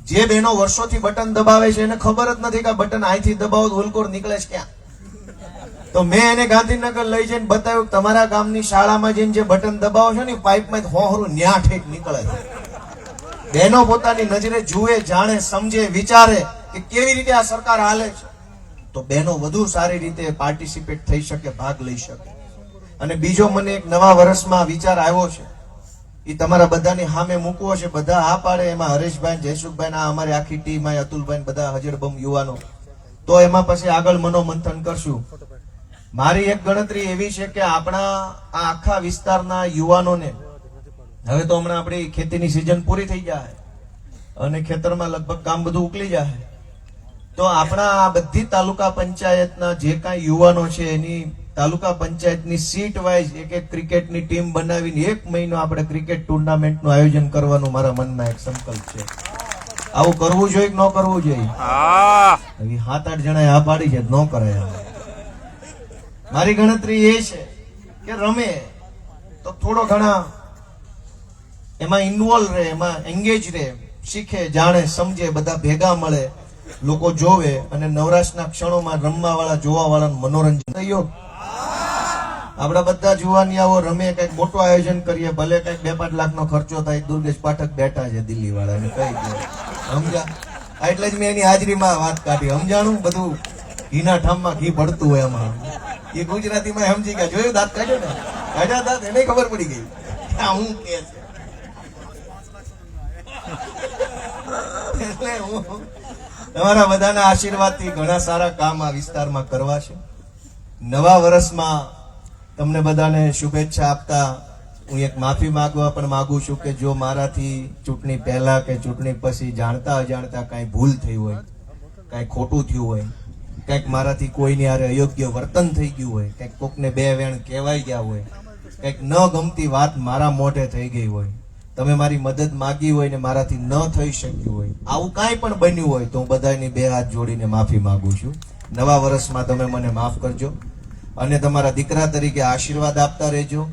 જે બહેનો વર્ષોથી બટન દબાવે છે એને ખબર જ નથી કે બટન અહીંથી દબાવો તો ઉલકોર નીકળે છે ક્યાં. તો મેં એને ગાંધીનગર લઈ જઈને બતાવ્યું તમારા ગામની શાળામાં જઈને જે બટન દબાવો છો ને પાઇપમાં હોહરું ન્યા ઠેક નીકળે છે. બહેનો પોતાની નજરે જુએ, જાણે, સમજે, વિચારે કે કેવી રીતે આ સરકાર હાલે છે, તો બહેનો વધુ સારી રીતે પાર્ટિસિપેટ થઈ શકે, ભાગ લઈ શકે. અને બીજો મને એક નવા વર્ષમાં વિચાર આવ્યો છે, એ તમારા બધાની સામે મૂકવો છે. બધા આ પાડે, એમાં હરેશભાઈ, જયસુખભાઈ, અમારી આખી ટીમ, અતુલભાઈ, બધા હજરબમ યુવાનો, તો એમાં પછી આગળ મનોમંથન કરશું. મારી એક ગણતરી એવી છે કે આપણા આ આખા વિસ્તારના યુવાનોને હવે તો હમણાં આપણી ખેતીની સિઝન પૂરી થઈ જાય અને ખેતરમાં લગભગ કામ બધું ઉકલી જાય, તો આપણા આ બધી તાલુકા પંચાયતના જે કાંઈ યુવાનો છે એની તાલુકા પંચાયતની સીટ વાઇઝ એક ક્રિકેટની ટીમ બનાવીને 1 મહિનો આપણે ક્રિકેટ ટુર્નામેન્ટનું આયોજન કરવાનું મારા મનમાં એક સંકલ્પ છે. આવું કરવું જોઈએ કે ન કરવું જોઈએ? 7-8 જણાએ આ પાડી છે, ન કરાય. મારી ગણતરી એ છે કે રમે તો થોડો ઘણા એમાં ઇન્વોલ્વ રહે, એમાં એંગેજ રહે, શીખે, જાણે, સમજે, બધા ભેગા મળે, લોકો જોવે અને નવરાશના ક્ષણોમાં રમવા વાળા, જોવા વાળાનું મનોરંજન થયો. આપડા બધા જુવાનિયાઓ રમે, કઈક મોટું આયોજન કરીએ, ભલે કઈક 2-5 લાખનો ખર્ચો થાય. દુર્ગેશ પાઠક બેઠા છે દિલ્હી વાળા, કઈ સમજા? એટલે જ મેં એની હાજરીમાં વાત કાઢી. સમજાણું બધું ઘીના ઠામમાં ઘી પડતું હોય એમાં. એ ગુજરાતીમાં સમજી ગયા. જોયું દાંત કાઢ્યો ને, કાઢ્યા દાંત, એને ખબર પડી ગઈ હું કે છે. એટલે હું તમારા બધાના આશીર્વાદથી ઘણા સારા કામ આ વિસ્તારમાં કરવા છે. નવા વર્ષમાં તમને બધાને શુભેચ્છા આપતા હું એક માફી માંગવા પણ માંગુ છું કે જો મારાથી ચૂંટણી પહેલા કે ચૂંટણી પછી જાણતા અજાણતા કાંઈ ભૂલ થઈ હોય, કાંઈ ખોટું થયું હોય, કંઈક મારાથી કોઈની હારે અયોગ્ય વર્તન થઈ ગયું હોય, કંઈક કોકને બે વેણ કહેવાઈ ગયા હોય, કંઈક ન ગમતી વાત મારા મોઢે થઈ ગઈ હોય, તમે મારી મદદ માગી હોય ને મારાથી ન થઈ શક્યું હોય, આવું કાંઈ પણ બન્યું હોય તો હું બધાની બે હાથ જોડીને માફી માંગુ છું. નવા વર્ષમાં તમે મને માફ કરજો અને તમારા દીકરા તરીકે આશીર્વાદ આપતા રહેજો.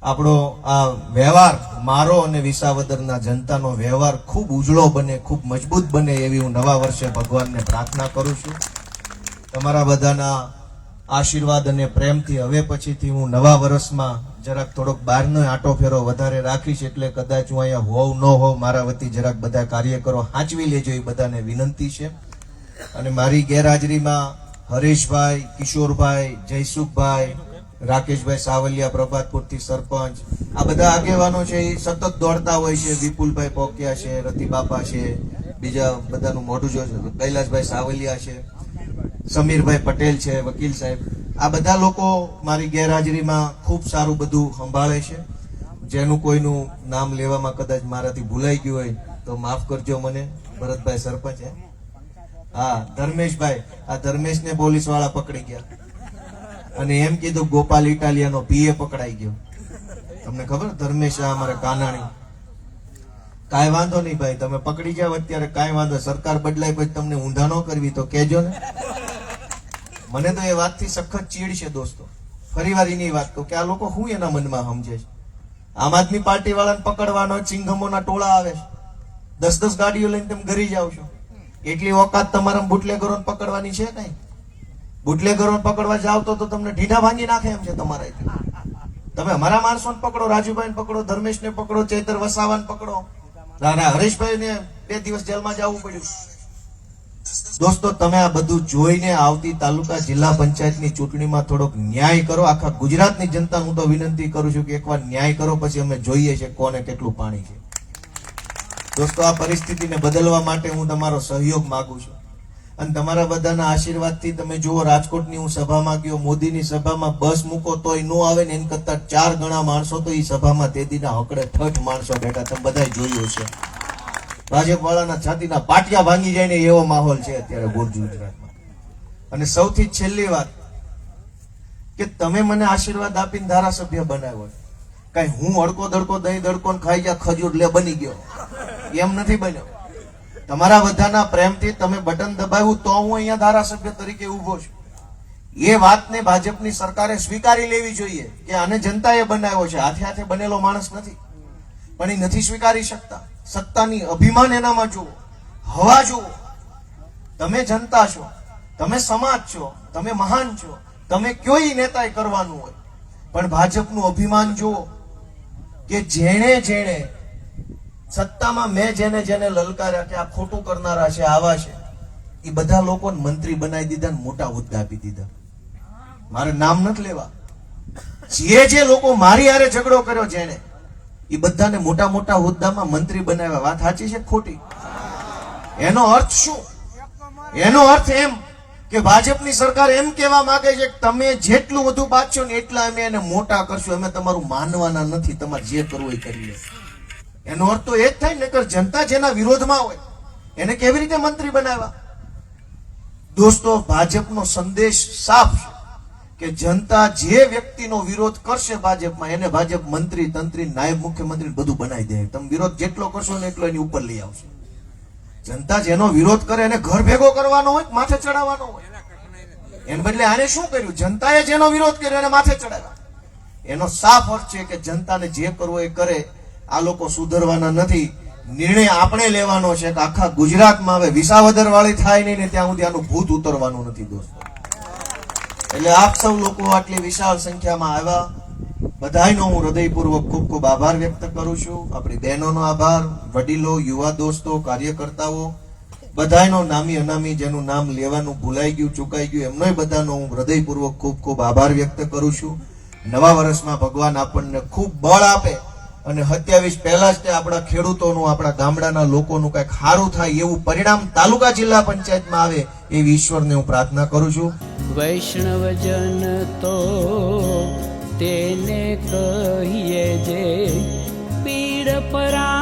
આપણો આ વ્યવહાર, મારો અને વિસાવદરના જનતાનો વ્યવહાર ખૂબ ઉજળો બને, ખૂબ મજબૂત બને એવી હું નવા વર્ષે ભગવાનને પ્રાર્થના કરું છું. તમારા બધાના આશીર્વાદ અને પ્રેમથી હવે પછીથી હું નવા વર્ષમાં જરાક થોડોક બહારનો આંટો ફેરો વધારે રાખીશ. એટલે કદાચ હું અહીંયા હોવ ન હોવ, મારા વતી જરાક બધા કાર્યકરો સાચવી લેજો, એ બધાને વિનંતી છે. અને મારી ગેરહાજરીમાં હરેશભાઈ, કિશોરભાઈ, જયસુખભાઈ, રાકેશભાઈ સાવલિયા પ્રભાતપુરથી સરપંચ, આ બધા આગેવાનો છે એ સતત દોડતા હોય છે. વિપુલભાઈ પોકિયા છે, રતિબાપા છે, બીજા બધાનું મોઢું જો કૈલાસભાઈ સાવલિયા છે, સમીરભાઈ પટેલ છે, વકીલ સાહેબ, આ બધા લોકો મારી ગેરહાજરીમાં ખૂબ સારું બધું સંભાળે છે. જેનું કોઈનું નામ લેવામાં કદાચ મારાથી ભૂલાઈ ગયું હોય તો માફ કરજો મને. ભરતભાઈ સરપંચ, હા ધર્મેશભાઈ, આ ધર્મેશને પોલીસ વાળા પકડી ગયા અને એમ કીધું ગોપાલ ઇટાલિયાનો પીએ પકડાઈ ગયો. તમને ખબર ધર્મેશ અમારે કાનાણી. કાંઈ વાંધો નહીં ભાઈ, તમે પકડી જાવ અત્યારે કાંઈ વાંધો, સરકાર બદલાય પછી તમને ઊંધા ન કરવી તો કહેજો ને. મને તો એ વાતથી સખત ચીડ છે દોસ્તો. ફરી વાર એની વાત કહું કે આ લોકો શું એના મનમાં સમજે છે. આમ આદમી પાર્ટી વાળાને પકડવાનો ચિંગમોના ટોળા આવે છે, 10-10 ગાડીઓ લઈને તમે ઘરી જાવ છો. એટલી ઓકાત તમારા બુટલેગરોને પકડવાની છે કઈ? બુટલેગરોને પકડવા જાવ તો તમને ઢીંઢા ભાંગી નાખે એમ છે તમારા. તમે અમારા માણસોને પકડો, રાજુભાઈને પકડો, ધર્મેશને પકડો, ચૈતર વસાવાને પકડો, હરેશભાઈને 2 દિવસ જેલમાં જવું પડ્યું. દોસ્તો તમે આ બધું જોઈને આવતી તાલુકા જિલ્લા પંચાયતની ચૂંટણીમાં થોડોક ન્યાય કરો. આખા ગુજરાતની જનતા હું તો વિનંતી કરું છું કે એકવાર ન્યાય કરો, પછી અમે જોઈએ છે કોને કેટલું પાણી છે. દોસ્તો આ પરિસ્થિતિને બદલવા માટે હું તમારો સહયોગ માંગુ છું અને તમારા બધાના આશીર્વાદથી તમે જુઓ, રાજકોટની હું સભામાં ગયો, મોદીની સભામાં બસ મૂકો તોય નો આવે ને, એન કરતા 4 ગણા માણસો તો એ સભામાં તેદીના હકડે ઠઠ માણસો બેઠા, તમે બધા જોયું છે. ભાજપ વાળાના છાતીના પાટિયા ભાંગી જાય ને એવો માહોલ છે અત્યારે ગુર્જર ગુજરાતમાં. અને સૌથી છેલ્લી વાત કે તમે મને આશીર્વાદ આપીને ધારાસભ્ય બનાવ્યો, કઈ હું અડકો દડકો દહીં દડકો ખાઈ જા ખજૂર લે બની ગયો, એમ નથી બન્યો. તમારા બધાના પ્રેમથી તમે બટન દબાવ્યું તો હું અહીંયા ધારાસભ્ય તરીકે ઉભો છું. એ વાતને ભાજપની સરકારે સ્વીકારી લેવી જોઈએ કે આને જનતાએ બનાવ્યો છે, હાથે હાથે બનેલો માણસ નથી. પણ એ નથી સ્વીકારી શકતા. સત્તાની અભિમાન એનામાં જુઓ, હવા જુઓ. તમે જનતા છો, તમે સમાજ છો, તમે મહાન છો, તમે કયોય નેતાએ કરવાનું હોય, પણ ભાજપનું અભિમાન જુઓ કે જેણે જેણે સત્તામાં મેં જેને જેને લલકાર્યા કે આ ખોટું કરનારા છે, આવા છે, એ બધા લોકોને મંત્રી બનાવી દીધા ને મોટા હોદ્દા આપી દીધા. મારે નામ નથી લેવા, જે લોકો મારી હારે ઝઘડો કર્યો જેને, એ બધાને મોટા મોટા હોદ્દામાં મંત્રી બનાવ્યા. વાત સાચી છે ખોટી? એનો અર્થ શું? એનો અર્થ એમ કે ભાજપની સરકાર એમ કહેવા માંગે છે કે તમે જેટલું વધુ બાંધશો ને એટલા અમે એને મોટા કરશું, અમે તમારું માનવાના નથી, તમારે જે કરવું એ કરી લે. એનો અર્થ તો એ જ થાય ને, કે જનતા જેના વિરોધમાં હોય એને કેવી રીતે મંત્રી બનાવ્યા? દોસ્તો ભાજપનો સંદેશ સાફ છે કે જનતા જે વ્યક્તિનો વિરોધ કરશે ભાજપમાં એને ભાજપ મંત્રી, તંત્રી, નાયબ મુખ્યમંત્રી બધું બનાવી દે. તમે વિરોધ જેટલો કરશો ને એટલો એની ઉપર લઈ આવશે. જનતા જેનો વિરોધ કરે એને ઘર ભેગો કરવાનો હોય, માથે ચડાવવાનો હોય. એને બદલે આને શું કર્યું? જનતાએ જેનો વિરોધ કર્યો એને માથે ચડાવ્યા. એનો સાફ અર્થ છે કે જનતાને જે કરવો એ કરે. આ લોકો સુધરવાના નથી. નિર્ણય આપણે લેવાનો છે કે આખા ગુજરાતમાં હવે વિસાવદર વાળી થાય નહીં ને ત્યાં સુધી આનું ભૂત ઉતરવાનું નથી દોસ્તો. એટલે આપ સૌ લોકો આટલી વિશાળ સંખ્યામાં આવ્યા, બધાયનો હું હૃદયપૂર્વક ખૂબ ખૂબ આભાર વ્યક્ત કરું છું. આપણી બહેનોનો આભાર, વડીલો, યુવા દોસ્તો, કાર્યકર્તાઓ, બધાયનો નામી અનામી જેનું નામ લેવાનું ભૂલાઈ ગયું, ચૂકાઈ ગયું, એમનોય બધાનો હું હૃદયપૂર્વક ખૂબ ખૂબ આભાર વ્યક્ત કરું છું. નવા વર્ષમાં ભગવાન આપણને ખૂબ બળ આપે અને 27 પહેલા જ તે આપણા ખેડૂતોનું, આપણા ગામડાના લોકોનું કંઈક સારું થાય એવું પરિણામ તાલુકા જિલ્લા પંચાયતમાં આવે એવી ઈશ્વરને હું પ્રાર્થના કરું છું. વૈષ્ણવજન તો તેને કહીએ જે પીડ પરા